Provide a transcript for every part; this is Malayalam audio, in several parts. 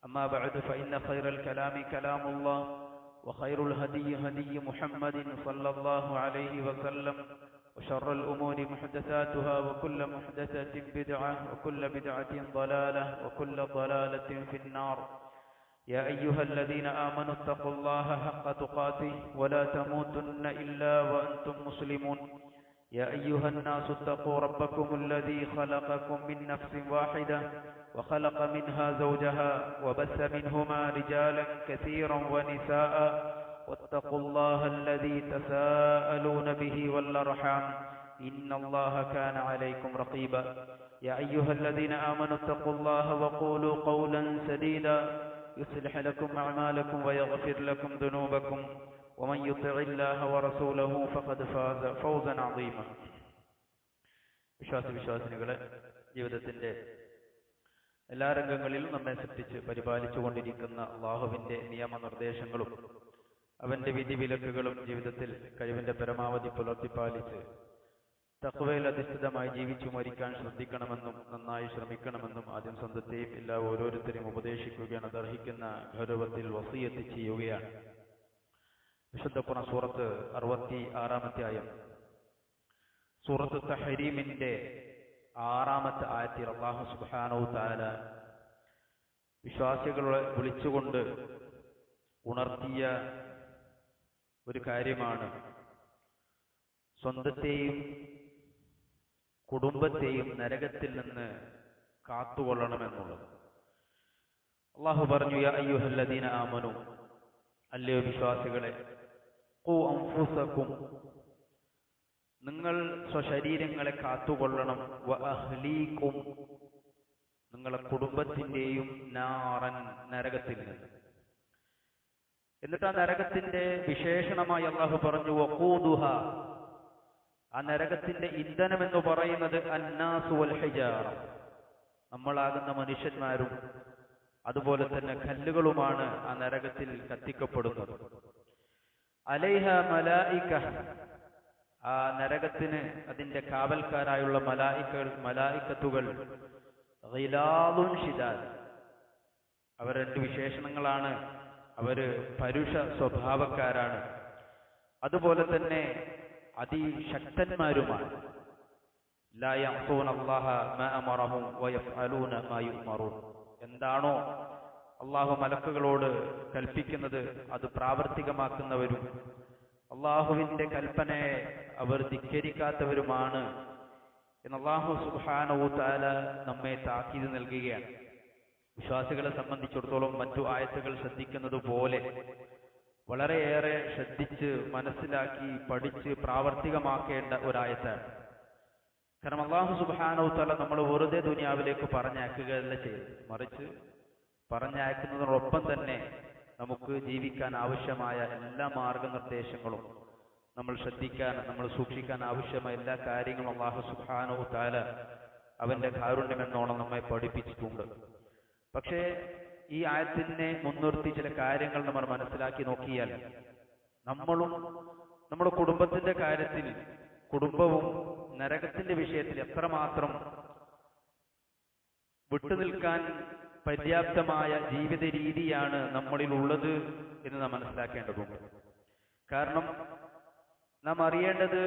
أما بعد فإن خير الكلام كلام الله وخير الهدي هدي محمد صلى الله عليه وسلم وشر الأمور محدثاتها وكل محدثة بدعة وكل بدعة ضلالة وكل ضلالة في النار. يا أيها الذين آمنوا اتقوا الله حق تقاته ولا تموتن إلا وأنتم مسلمون. يا أيها الناس اتقوا ربكم الذي خلقكم من نفس واحدة وخلق منها زوجها وبث منهما رجالا كثيرا ونساء واتقوا الله الذي تساءلون به والأرحام إن الله كان عليكم رقيبا. يا أيها الذين آمنوا اتقوا الله وقولوا قولا سديدا يصلح لكم أعمالكم ويغفر لكم ذنوبكم ومن يطع الله ورسوله فقد فاز فوزا عظيما. വിശ്വാസിനികളെ, ജീവിതത്തിന്റെ എല്ലാ രംഗങ്ങളിലും നമ്മെ സൃഷ്ടിച്ച് പരിപാലിച്ചുകൊണ്ടിരിക്കുന്ന അല്ലാഹുവിന്റെ നിയമനിർദ്ദേശങ്ങളും അവന്റെ വിധിവിലക്കുകളും ജീവിതത്തിൽ കഴിവിന്റെ പരമാവധി പുലർത്തിപ്പാലിച്ച് തഖ്വയിൽ അധിഷ്ഠിതമായി ജീവിച്ചു മരിക്കാൻ ശ്രദ്ധിക്കണമെന്നും നന്നായി ശ്രമിക്കണമെന്നും ആദ്യം സ്വന്തത്തെയും എല്ലാ ഓരോരുത്തരെയും ഉപദേശിക്കുകയാണ്. അതർഹിക്കുന്ന ഗൗരവത്തിൽ വസിയത്ത് ചെയ്യുകയാണ്. വിശുദ്ധ ഖുർആൻ സൂറത്ത് 66-ാമത്തെ ആയം, സൂറത്ത് തഹരീമിന്റെ 6-ാമത്തെ ആയത്തിൽ അല്ലാഹു സുബ്ഹാനഹു തആല വിശ്വാസികളെ വിളിച്ചുകൊണ്ട് ഉണർത്തിയ ഒരു കാര്യമാണ് സ്വന്തത്തെയും കുടുംബത്തെയും നരകത്തിൽ നിന്ന് കാത്തുകൊള്ളണമെന്നുള്ളത്. അല്ലാഹു പറഞ്ഞു, യാ അയ്യുഹല്ലദീന ആമനു, അല്ലയോ വിശ്വാസികളെ, ഖൂ അൻഫുസകും, നിങ്ങൾ സ്വശരീരങ്ങളെ കാത്തുകൊള്ളണം, വ അഹ്ലീകും, നിങ്ങളെ കുടുംബത്തിന്റെയും നാറൻ, നരകത്തിൽ നിന്ന്. എന്നിട്ട് ആ നരകത്തിന്റെ വിശേഷണമായി അല്ലാഹു പറഞ്ഞു, വഖൂദുഹ, ആ നരകത്തിന്റെ ഇന്ധനം എന്ന് പറയുന്നത് അന്നാസു വൽ ഹിജാറ, നമ്മളാകുന്ന മനുഷ്യന്മാരും അതുപോലെ തന്നെ കല്ലുകളുമാണ് ആ നരകത്തിൽ കത്തിക്കപ്പെടുന്നത്. അലൈഹ മലായിക, ആ നരകത്തിന് അതിന്റെ കാവൽക്കാരായുള്ള മലായിക്കത്തുകൾ ഗിലാദുൻ ഷിദാദ്, അവർ രണ്ട് വിശേഷണങ്ങളാണ്. അവര് പരുഷ സ്വഭാവക്കാരാണ്, അതുപോലെ തന്നെ അതിശക്തന്മാരുമാണ്. ലാ യഅ്സൂന അല്ലാഹ മാ അമറഹും വയഫ്അലൂന മാ യുഅ്മറൂൻ, എന്താണോ അല്ലാഹു മലക്കുകളോട് കൽപ്പിക്കുന്നത് അത് പ്രാവർത്തികമാക്കുന്നവരും അല്ലാഹുവിന്റെ കൽപ്പനയെ അവർ ധിക്കരിക്കാത്തവരുമാണ് എന്ന് അല്ലാഹു സുബ്ഹാനഹു തആല നമ്മെ താക്കീത് നൽകുകയാണ്. വിശ്വാസികളെ സംബന്ധിച്ചിടത്തോളം മറ്റു ആയത്തുകൾ ശ്രദ്ധിക്കുന്നത് പോലെ വളരെയേറെ ശ്രദ്ധിച്ച് മനസ്സിലാക്കി പഠിച്ച് പ്രാവർത്തികമാക്കേണ്ട ഒരായത്താണ്. കാരണം അല്ലാഹു സുബ്ഹാനഹു തആല നമ്മൾ വെറുതെ ദുനിയാവിലേക്ക് പറഞ്ഞയക്കുകയല്ല ചെയ്തത്, മറിച്ച് പറഞ്ഞയക്കുന്നതിനോടൊപ്പം തന്നെ നമുക്ക് ജീവിക്കാൻ ആവശ്യമായ എല്ലാ മാർഗനിർദ്ദേശങ്ങളും നമ്മൾ ശ്രദ്ധിക്കാൻ, നമ്മൾ സൂക്ഷിക്കാൻ ആവശ്യമായ എല്ലാ കാര്യങ്ങളും അല്ലാഹു സുബ്ഹാനഹു തആല അവന്റെ കാരുണ്യമെന്നോണം നമ്മെ പഠിപ്പിച്ചിട്ടുണ്ട്. പക്ഷേ ഈ ആയത്തിനെ മുൻനിർത്തി ചില കാര്യങ്ങൾ നമ്മൾ മനസ്സിലാക്കി നോക്കിയാൽ നമ്മളും നമ്മുടെ കുടുംബത്തിന്റെ കാര്യത്തിൽ, കുടുംബവും നരകത്തിന്റെ വിഷയത്തിൽ എത്രമാത്രം വിട്ടുനിൽക്കാൻ പര്യാപ്തമായ ജീവിത രീതിയാണ് നമ്മളിൽ ഉള്ളത് എന്ന് നാം മനസ്സിലാക്കേണ്ടതുണ്ട്. കാരണം നാം അറിയേണ്ടത്,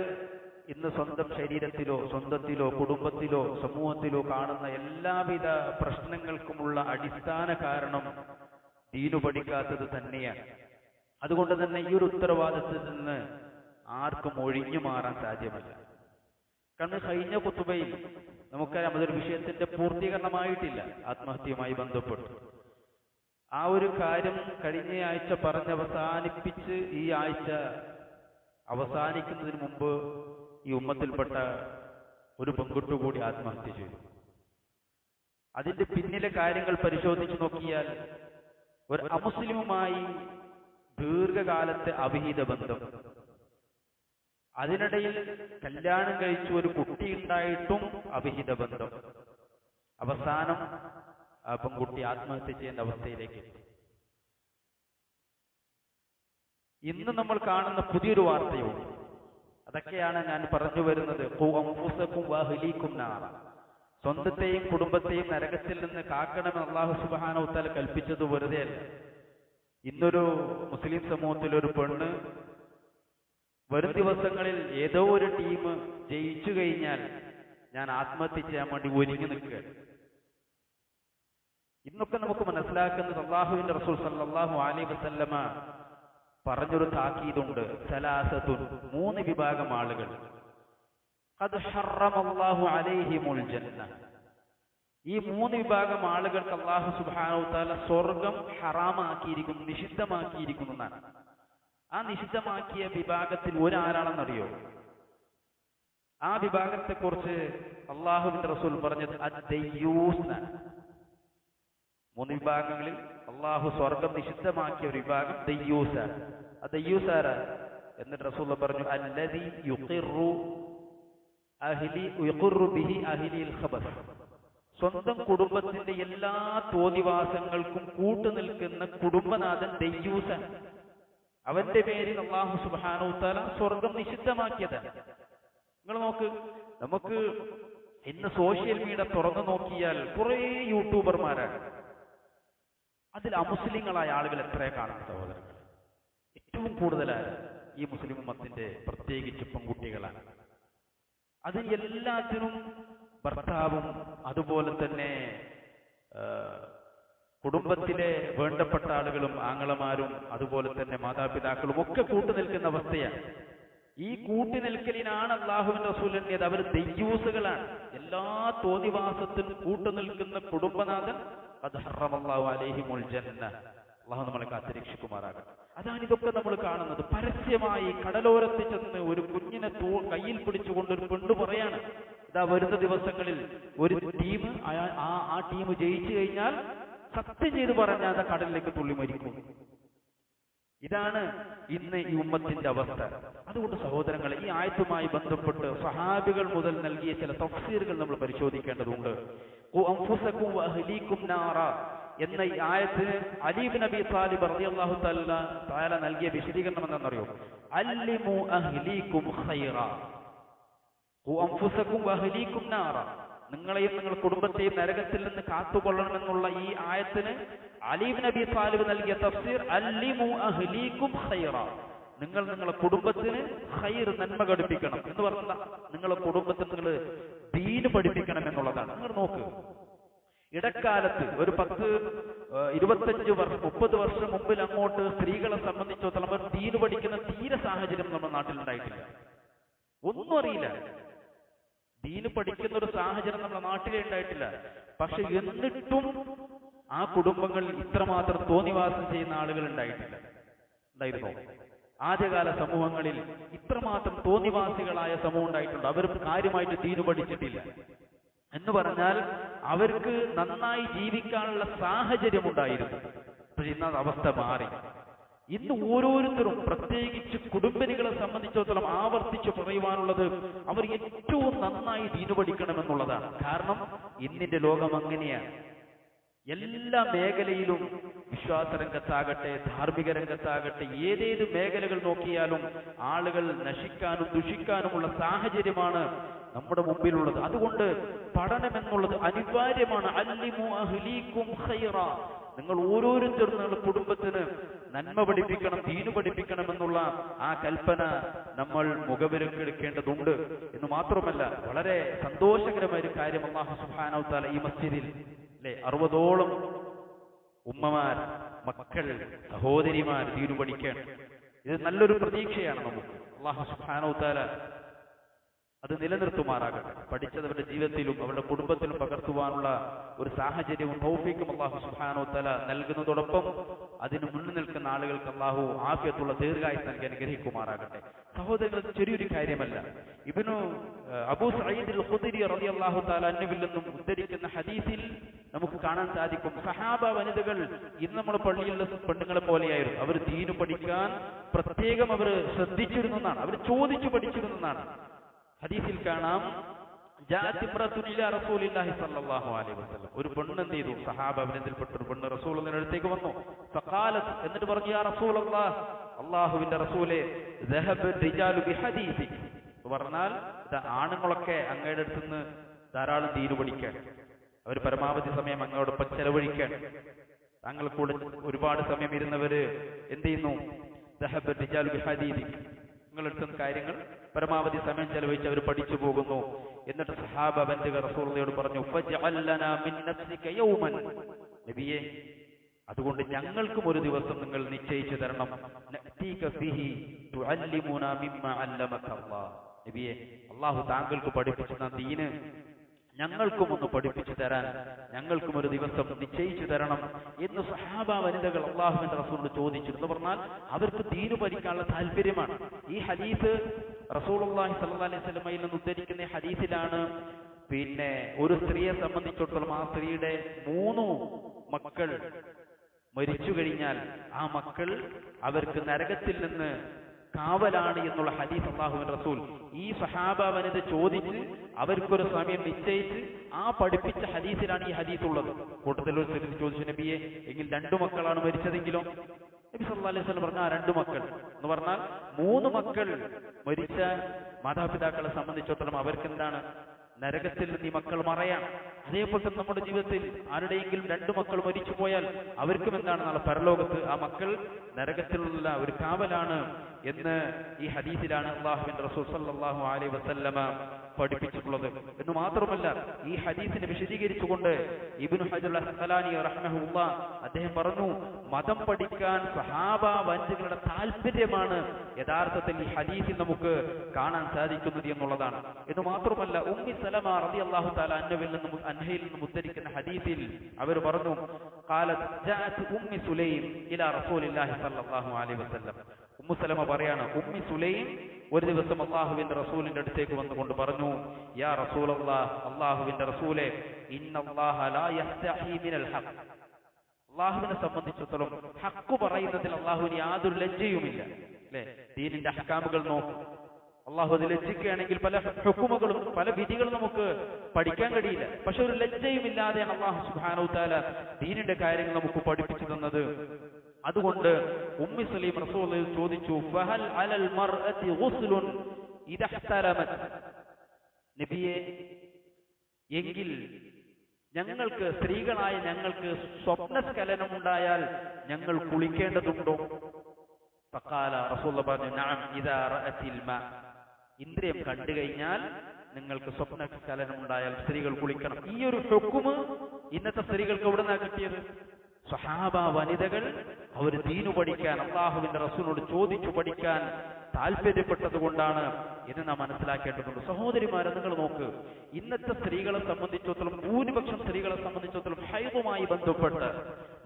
ഇന്ന് സ്വന്തം ശരീരത്തിലോ സ്വന്തത്തിലോ കുടുംബത്തിലോ സമൂഹത്തിലോ കാണുന്ന എല്ലാവിധ പ്രശ്നങ്ങൾക്കുമുള്ള അടിസ്ഥാന കാരണം ദീനു പഠിക്കാത്തത് തന്നെയാണ്. അതുകൊണ്ട് തന്നെ ഈ ഒരു ഉത്തരവാദിത്തത്തിൽ നിന്ന് ആർക്കും ഒഴിഞ്ഞു മാറാൻ സാധ്യമല്ല. കാരണം കഴിഞ്ഞ ഖുതുബയിൽ നമുക്കറിയാം, അതൊരു വിഷയത്തിന്റെ പൂർത്തീകരണമായിട്ടില്ല, ആത്മഹത്യയുമായി ബന്ധപ്പെട്ട്. ആ ഒരു കാര്യം കഴിഞ്ഞ ആഴ്ച പറഞ്ഞവസാനിപ്പിച്ച് ഈ ആഴ്ച അവസാനിക്കുന്നതിന് മുമ്പ് ഈ ഉമ്മത്തിൽപ്പെട്ട ഒരു പെൺകുട്ടി കൂടി ആത്മഹത്യ ചെയ്തു. അതിന്റെ പിന്നിലെ കാര്യങ്ങൾ പരിശോധിച്ചു നോക്കിയാൽ ഒരു അമുസ്ലിമുമായി ദീർഘകാലത്തെ അവിഹിത ബന്ധം, അതിനിടയിൽ കല്യാണം കഴിച്ചു ഒരു കുട്ടി ഉണ്ടായിട്ടും അവിഹിത ബന്ധം, അവസാനം ആ പെൺകുട്ടി ആത്മഹത്യ ചെയ്യേണ്ട അവസ്ഥയിലേക്ക് എത്തി. ഇന്ന് നമ്മൾ കാണുന്ന പുതിയൊരു വാർത്തയുണ്ട്. അതൊക്കെയാണ് ഞാൻ പറഞ്ഞു വരുന്നത്. ഖൂ അൻഫുസകും വഅഹ്ലീകും നാറ, സ്വന്തത്തെയും കുടുംബത്തെയും നരകത്തിൽ നിന്ന് കാക്കണമെന്ന് അല്ലാഹു സുബ്ഹാനഹു വ തആല കൽപ്പിച്ചത് വെറുതെയല്ല. ഇന്നൊരു മുസ്ലിം സമൂഹത്തിൽ ഒരു പെണ്ണ് വരും ദിവസങ്ങളിൽ ഏതോ ഒരു ടീം ജയിച്ചു കഴിഞ്ഞാൽ ഞാൻ ആത്മഹത്യ ചെയ്യാൻ വേണ്ടി ഒരുങ്ങി നിൽക്കുക. ഇന്നൊക്കെ നമുക്ക് മനസ്സിലാക്കുന്നത് അല്ലാഹുവിന്റെ റസൂൽ സല്ലല്ലാഹു അലൈഹി വസല്ലമ പറഞ്ഞൊരു താക്കീതുണ്ട്. സലാസത്തുൻ, 3 വിഭാഗം ആളുകൾ ഖദ് ഹറമല്ലാഹു അലൈഹിമുൽ ജന്ന. ഈ 3 വിഭാഗം ആളുകൾക്ക് അല്ലാഹു സുബ്ഹാനഹു വ തആല സ്വർഗ്ഗം ഹറാമാക്കിയിരിക്കുന്നു, നിഷിദ്ധമാക്കിയിരിക്കുന്നു എന്നാണ്. ആ നിഷിദ്ധമാക്കിയ വിഭാഗത്തിൽ ഒരാളാണെന്നറിയോ? ആ വിഭാഗത്തെക്കുറിച്ച് അല്ലാഹുവിന്റെ റസൂൽ പറഞ്ഞത് അദ്ദയ്യൂസ്. 3 വിഭാഗങ്ങളിൽ അല്ലാഹു സ്വർഗ്ഗം നിഷിദ്ധമാക്കിയ ഒരു വിഭാഗം ദയ്യൂസാണ്. ആ ദയ്യൂസാര എന്നിട്ട് റസൂൽ പറഞ്ഞു അല്ലദീ യുഖിറു ബിഹി അഹ്ലിൽ ഖബർ. സ്വന്തം കുടുംബത്തിന്റെ എല്ലാ തോന്നിവാസങ്ങൾക്കും കൂട്ടുനിൽക്കുന്ന കുടുംബനാഥൻ ദയ്യൂസാണ്. അവന്റെ പേരിൽ അല്ലാഹു സുബ്ഹാനഹു വ തആല സ്വർഗ്ഗം നിഷിദ്ധമാക്കിയതാണ്. നിങ്ങൾ നോക്ക്, നമുക്ക് ഇന്ന് സോഷ്യൽ മീഡിയ തുറന്നു നോക്കിയാൽ കുറെ യൂട്യൂബർമാരാണ്. അതിൽ അമുസ്ലിങ്ങളായ ആളുകൾ എത്രയെ കാണുന്ന സഹോദരങ്ങൾ? ഏറ്റവും കൂടുതലായ ഈ മുസ്ലിം ഉമ്മത്തിന്റെ പ്രത്യേകിച്ച് പെൺകുട്ടികളാണ്. അത് എല്ലാത്തിനും ഭർത്താവും അതുപോലെ തന്നെ കുടുംബത്തിലെ വേണ്ടപ്പെട്ട ആളുകളും ആങ്ങളമാരും അതുപോലെ തന്നെ മാതാപിതാക്കളും ഒക്കെ കൂട്ടുനിൽക്കുന്ന അവസ്ഥയാണ്. ഈ കൂട്ടുനിൽക്കലിനാണ് അല്ലാഹുവിന്റെ റസൂൽ പറഞ്ഞത് അവർ ദയ്യൂസുകളാണ്. എല്ലാ തോന്നിവാസത്തിനും കൂട്ടുനിൽക്കുന്ന കുടുംബനാഥൻ ഖദ് ഹറമല്ലാഹു അലൈഹിമുൽ ജന്ന. അല്ലാഹു നമ്മളെ കാത്തിരക്ഷിക്കുമാറാകട്ടെ. അതാണ് ഇതൊക്കെ നമ്മൾ കാണുന്നത്. പരസ്യമായി കടലോരത്ത് ചെന്ന് ഒരു കുഞ്ഞിനെ കയ്യിൽ പിടിച്ചുകൊണ്ട് ഒരു പെണ്ണ് പറയാണ്, ഇതാ വരുന്ന ദിവസങ്ങളിൽ ഒരു ടീം ആ ടീം ജയിച്ചു കഴിഞ്ഞാൽ സത്യം ചെയ്ത് പറഞ്ഞാൽ ആ കടലിലേക്ക് തുള്ളി മരിക്കും. ഇതാണ് ഇന്ന് ഈ ഉമ്മത്തിന്റെ അവസ്ഥ. അതുകൊണ്ട് സഹോദരങ്ങളെ, ഈ ആയത്തുമായി ബന്ധപ്പെട്ട് സഹാബികൾ മുതൽ നൽകിയ ചില തഫ്സീറുകൾ നമ്മൾ പരിശോധിക്കേണ്ടതുണ്ട്. ഖു അൻഫുസകും വഅഹ്ലീകും നാറ എന്ന ഈ ആയത്തിന് അലി ഇബ്നു അബീ ത്വാലിബ് റളിയല്ലാഹു തആല നൽകിയ വിശദീകരണം എന്താണെന്നറിയോ? അല്ലിമു അഹ്ലീകും ഖൈറ. ഖു അൻഫുസകും വഅഹ്ലീകും നാറ. നിങ്ങളെയും നിങ്ങളുടെ കുടുംബത്തെയും നരകത്തിൽ നിന്ന് കാത്തുകൊള്ളണമെന്നുള്ള ഈ ആയത്തിന് അലി ഇബ്നു അബീ ത്വാലിബ് നൽകിയ തഫ്സീർ അല്ലിമു അഹ്ലീകും ഖൈറ. നിങ്ങൾ നിങ്ങളുടെ കുടുംബത്തിന് ഖൈർ, നന്മ പഠിപ്പിക്കണം എന്ന് പറഞ്ഞാൽ നിങ്ങളുടെ കുടുംബത്തിന് നിങ്ങൾ ദീൻ പഠിപ്പിക്കണം എന്നുള്ളതാണ്. നിങ്ങൾ നോക്ക്, ഇടക്കാലത്ത് ഒരു 10, 25 വർഷം 30 വർഷം മുമ്പിൽ അങ്ങോട്ട് സ്ത്രീകളെ സംബന്ധിച്ചിടത്തോളം അവർ ദീൻ പഠിക്കുന്ന തീരെ സാഹചര്യം നമ്മുടെ നാട്ടിലുണ്ടായിട്ടില്ല. ഒന്നും അറിയില്ല. ദീന് പഠിക്കുന്ന ഒരു സാഹചര്യം നമ്മുടെ നാട്ടിലേ ഉണ്ടായിട്ടില്ല. പക്ഷെ എന്നിട്ടും ആ കുടുംബങ്ങളിൽ ഇത്രമാത്രം തോന്നിവാസം ചെയ്യുന്ന ആളുകൾ ഉണ്ടായിരുന്നോ? ആദ്യകാല സമൂഹങ്ങളിൽ ഇത്രമാത്രം തോന്നിവാസികളായ സമൂഹം ഉണ്ടായിട്ടുണ്ട്. അവർ കാര്യമായിട്ട് ദീന് പഠിച്ചിട്ടില്ല എന്ന് പറഞ്ഞാൽ അവർക്ക് നന്നായി ജീവിക്കാനുള്ള സാഹചര്യം ഉണ്ടായിരുന്നു. പക്ഷെ ഇന്ന് അവസ്ഥ മാറി. ഇന്ന് ഓരോരുത്തരും, പ്രത്യേകിച്ച് കുടുംബിനികളെ സംബന്ധിച്ചിടത്തോളം ആവർത്തിച്ച് പറയുവാനുള്ളത് അവർ ഏറ്റവും നന്നായി ദീന് പഠിക്കണമെന്നുള്ളതാണ്. കാരണം ഇന്നിന്റെ ലോകം അങ്ങനെയാണ്. എല്ലാ മേഖലയിലും, വിശ്വാസരംഗത്താകട്ടെ ധാർമ്മിക രംഗത്താകട്ടെ ഏതേത് മേഖലകൾ നോക്കിയാലും ആളുകൾ നശിക്കാനും ദുഷിക്കാനുമുള്ള സാഹചര്യമാണ് നമ്മുടെ മുമ്പിലുള്ളത്. അതുകൊണ്ട് പഠനം എന്നുള്ളത് അനിവാര്യമാണ്. അല്ലിമു അഹ്ലീകും ഖൈറ. നിങ്ങൾ ഓരോരുത്തരും നിങ്ങളുടെ കുടുംബത്തിന് നന്മ പഠിപ്പിക്കണം, ദീന് പഠിപ്പിക്കണം എന്നുള്ള ആ കൽപ്പന നമ്മൾ മുഖവിലക്കെടുക്കേണ്ടതുണ്ട് എന്ന് മാത്രമല്ല, വളരെ സന്തോഷകരമായ ഒരു കാര്യം അല്ലാഹു സുബ്ഹാനഹു വ തആല ഈ മസ്ജിദിൽ 60ഓളം ഉമ്മമാർ, മക്കൾ, സഹോദരിമാർ ദീന് പഠിക്കണം. ഇത് നല്ലൊരു പ്രതീക്ഷയാണ് നമുക്ക്. അല്ലാഹു സുബ്ഹാനഹു വ തആല അത് നിലനിർത്തുമാറാകട്ടെ. പഠിച്ചതവരുടെ ജീവിതത്തിലും അവരുടെ കുടുംബത്തിലും പകർത്തുവാനുള്ള ഒരു സാഹചര്യവും തൗഫീഖും അല്ലാഹു സുബ്ഹാനഹു വ തആല നൽകുന്നതോടൊപ്പം അതിന് മുന്നിൽ നിൽക്കുന്ന ആളുകൾക്ക് അല്ലാഹു ആഫിയത്തുള്ള ദീർഘായുസ്സ് നൽകി അനുഗ്രഹിക്കുമാറാകട്ടെ. സഹോദരങ്ങൾ, ചെറിയൊരു കാര്യമല്ല. അബൂ സഈദ് അൽ ഖുദരി റളിയല്ലാഹു തആല അൻഹുവിൽ നിന്നും ഉദ്ധരിക്കുന്ന ഹദീസിൽ നമുക്ക് കാണാൻ സാധിക്കും, സഹാബ വനിതകൾ ഇന്ന് നമ്മുടെ പള്ളിയിലുള്ള പെണ്ണുങ്ങളെ പോലെയായിരുന്നു. അവർ ദീന് പഠിക്കാൻ പ്രത്യേകം അവർ ശ്രദ്ധിച്ചിരുന്നതാണ്, അവർ ചോദിച്ചു പഠിച്ചിരുന്നതാണ്. ഹദീസിൽ കാണാം, ഒരു പെണ്ണ് എന്ത് ചെയ്തു? സഹാബ അഭിനന്ദനപ്പെട്ട ഒരു പെണ്ണ് റസൂലുള്ളാഹിയുടെ അടുത്തേക്ക് വന്നു. ഫഖാലത്ത്, എന്നിട്ട് പറഞ്ഞു, യാ റസൂലല്ലാഹ്, അല്ലാഹുവിന്റെ റസൂലേ, ദഹബ റിജാലു ബിഹദീസിക്, പറഞ്ഞാൽ ആണുങ്ങളൊക്കെ അങ്ങയുടെ അടുത്ത് നിന്ന് ധാരാളം ദീന് പഠിക്കാൻ, അവർ പരമാവധി സമയം അങ്ങോടൊപ്പം ചെലവഴിക്കാൻ. താങ്കൾ കൂടെ ഒരുപാട് സമയം ഇരുന്നവര് എന്ത് ചെയ്യുന്നു? നിങ്ങളെടുത്തുന്ന കാര്യങ്ങൾ പരമാവധി സമയം ചെലവഴിച്ച് അവർ പഠിച്ചു പോകുന്നു. എന്നിട്ട് സഹാബ ബന്ധുകൾ റസൂലുള്ളാഹിയോട് പറഞ്ഞു, ഫജ്അൽ ലനാ മിൻ നഫ്സിക യൗമൻ, നബിയേ അതുകൊണ്ട് ഞങ്ങൾക്കും ഒരു ദിവസം നിങ്ങൾ നിശ്ചയിച്ചു തരണം. നഅതീക ഫീഹി തുഅല്ലിമുനാ മിമ്മ അല്ലമക അല്ലാഹ്, നബിയേ അല്ലാഹു താങ്കൾക്ക് പഠിപ്പിച്ച ദീന് ഞങ്ങൾക്കും ഒന്ന് പഠിപ്പിച്ചു തരാൻ ഞങ്ങൾക്കും ഒരു ദിവസം നിശ്ചയിച്ചു തരണം എന്ന് സഹാബ വനിതകൾ അല്ലാഹുവിന്റെ റസൂലിനോട് ചോദിച്ചു. എന്ന് പറഞ്ഞാൽ അവർക്ക് ദീനു പഠിക്കാനുള്ള താല്പര്യമാണ്. ഈ ഹദീസ് റസൂലുള്ളാഹി സ്വല്ലല്ലാഹു അലൈഹി വസല്ലമയിൽ നിന്ന് ഉദ്ധരിക്കുന്ന ഹദീസിലാണ് പിന്നെ ഒരു സ്ത്രീയെ സംബന്ധിച്ചിടത്തോളം ആ സ്ത്രീയുടെ 3 മക്കൾ മരിച്ചു കഴിഞ്ഞാൽ ആ മക്കൾ അവർക്ക് നരകത്തിൽ നിന്ന് കാവലാണ് എന്നുള്ള ഹദീസ് അല്ലാഹുവിന്റെ റസൂൽ ഈ സഹാബ വനിത ചോദിച്ച് അവർക്കൊരു സമയം നിശ്ചയിച്ച് ആ പഠിപ്പിച്ച ഹദീസിലാണ് ഈ ഹദീസ് ഉള്ളത്. കൂട്ടത്തിൽ ഒരു സ്ത്രീ ചോദിച്ചു, നബിയെ എങ്കിൽ 2 മക്കളാണ് മരിച്ചതെങ്കിലോ? നബി സല്ലല്ലാഹു അലൈഹി വസല്ലം പറഞ്ഞു, 2 മക്കൾ എന്ന് പറഞ്ഞാൽ 3 മക്കൾ മരിച്ച മാതാപിതാക്കളെ സംബന്ധിച്ചിടത്തോളം അവർക്ക് എന്താണ്? നരകത്തിൽ നിന്ന് ഈ മക്കൾ മറയാം. അതേപോലെ തന്നെ നമ്മുടെ ജീവിതത്തിൽ ആരുടെയെങ്കിലും 2 മക്കൾ മരിച്ചു പോയാൽ അവർക്കും എന്താണ്? നാളെ പരലോകത്ത് ആ മക്കൾ നരകത്തിലുള്ള ഒരു കാവലാണ് എന്ന് ഈ ഹദീസിലാണ് അല്ലാഹുവിന്റെ റസൂൽ സല്ലല്ലാഹു അലൈഹി വസല്ലമ പഠിപ്പിച്ചിട്ടുള്ളത്. എന്ന് മാത്രമല്ല ഈ ഹദീസിനെ വിശദീകരിച്ചുകൊണ്ട് ഇബ്നു ഹജർ അസ്ഖലാനി റഹ്മഹുല്ലാഹ് അദ്ദേഹം പറഞ്ഞു, മതം പഠിക്കാൻ സഹാബ വനിതകളുടെ താല്പര്യമാണ് യഥാർത്ഥത്തിൽ ഈ ഹദീസിൽ നമുക്ക് കാണാൻ സാധിക്കുന്നത് എന്നുള്ളതാണ്. എന്ന് മാത്രമല്ല ഉമ്മി സലമ റളിയല്ലാഹു തആല അൻഹയിൽ നിന്നും ഉദ്ധരിക്കുന്ന ഹദീസിൽ അവർ പറഞ്ഞു, ഖാലത് ജാഅത് ഉമ്മി സുലൈം ഇലാ റസൂലില്ലാഹി സ്വല്ലല്ലാഹു അലൈഹി വസല്ലം. ഉമ്മു സലമ പറയാണ്, ഉമ്മി സുലൈം ഒരു ദിവസം അല്ലാഹുവിന്റെ റസൂലിന്റെ അടുത്തേക്ക് വന്നുകൊണ്ട് പറഞ്ഞു, യാ റസൂലല്ലാഹ്, അല്ലാഹുവിന്റെ റസൂലേ, ഇന്നല്ലാഹ ലാ യസ്തഹി മിനൽ ഹഖ്, അല്ലാഹുവിനെ സംബന്ധിച്ചിടത്തോളം ഹഖ് പറയുന്നതിൽ അല്ലാഹുവിന് യാതൊരു ലജ്ജയുമില്ല. അല്ലേ? ദീനിന്റെ അഹ്കാമുകൾ നോക്കും, അല്ലാഹു അത് ലജ്ജിക്കുകയാണെങ്കിൽ പല ഹുക്കുമുകളും പല വിധികളും നമുക്ക് പഠിക്കാൻ കഴിയില്ല. പക്ഷെ ഒരു ലജ്ജയും ഇല്ലാതെയാണ് അല്ലാഹു സുബ്ഹാനഹു വതആല ദീനിന്റെ കാര്യങ്ങൾ നമുക്ക് പഠിപ്പിച്ചു തന്നത്. അതുകൊണ്ട് ഉമ്മി സുലൈം റസൂലുള്ളാഹി ചോദിച്ചു, ഫഹൽ അലൽ മർഅതി ഗുസ്ലുൻ ഇദാ ഇഹ്തലമത്, നബിയേ എങ്കിൽ ഞങ്ങൾക്ക് സ്ത്രീകളായ ഞങ്ങൾക്ക് സ്വപ്നസ്ഖലനം ഉണ്ടായാൽ ഞങ്ങൾ കുളിക്കേണ്ടതുണ്ടോ? ഫഖാല റസൂലുള്ളാഹി പറഞ്ഞു, നഅം ഇദാ റഅതിൽ മാ, ഇന്ദ്രിയം കണ്ടു കഴിഞ്ഞാൽ നിങ്ങൾക്ക് സ്വപ്നസ്ഖലനം ഉണ്ടായാൽ സ്ത്രീകൾ കുളിക്കണം. ഈ ഒരു ഹുക്മ് ഇന്നത്തെ സ്ത്രീകൾക്ക് എവിടെ നിന്നാണ് കിട്ടിയത്? സഹാബ വനിതകൾ അവർ ദീനു പഠിക്കാൻ അല്ലാഹുവിന്റെ റസൂലിനോട് ചോദിച്ചു പഠിക്കാൻ താല്പര്യപ്പെട്ടത് കൊണ്ടാണ് എന്ന് നാം മനസ്സിലാക്കേണ്ടതുണ്ട്. സഹോദരിമാരെ, നിങ്ങൾ നോക്ക്, ഇന്നത്തെ സ്ത്രീകളെ സംബന്ധിച്ചിടത്തോളം ഭൂരിപക്ഷം സ്ത്രീകളെ സംബന്ധിച്ചിടത്തോളം ഹൈദുമായി ബന്ധപ്പെട്ട്,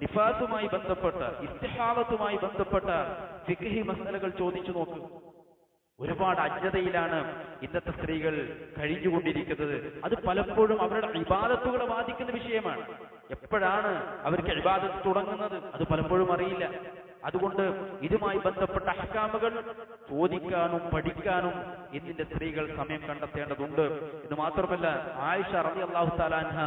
നിഫാസുമായി ബന്ധപ്പെട്ട്, ഇസ്തിഹാദത്തുമായി ബന്ധപ്പെട്ട ഫിഖ്ഹി മസലകൾ ചോദിച്ചു നോക്ക്. ഒരുപാട് അജ്ഞതയിലാണ് ഇന്നത്തെ സ്ത്രീകൾ കഴിഞ്ഞുകൊണ്ടിരിക്കുന്നത്. അത് പലപ്പോഴും അവരുടെ ഇബാദത്തുകളെ ബാധിക്കുന്ന വിഷയമാണ്. എപ്പോഴാണ് അവർക്ക് ഇബാദത്ത് തുടങ്ങുന്നത് അത് പലപ്പോഴും അറിയില്ല. അതുകൊണ്ട് ഇതുമായി ബന്ധപ്പെട്ട അഹ്കാമുകൾ ചോദിക്കാനും പഠിക്കാനും ഇന്നിന്റെ സ്ത്രീകൾ സമയം കണ്ടെത്തേണ്ടതുണ്ട്. എന്ന് മാത്രമല്ല ആയിഷ റളിയല്ലാഹു തആല അൻഹ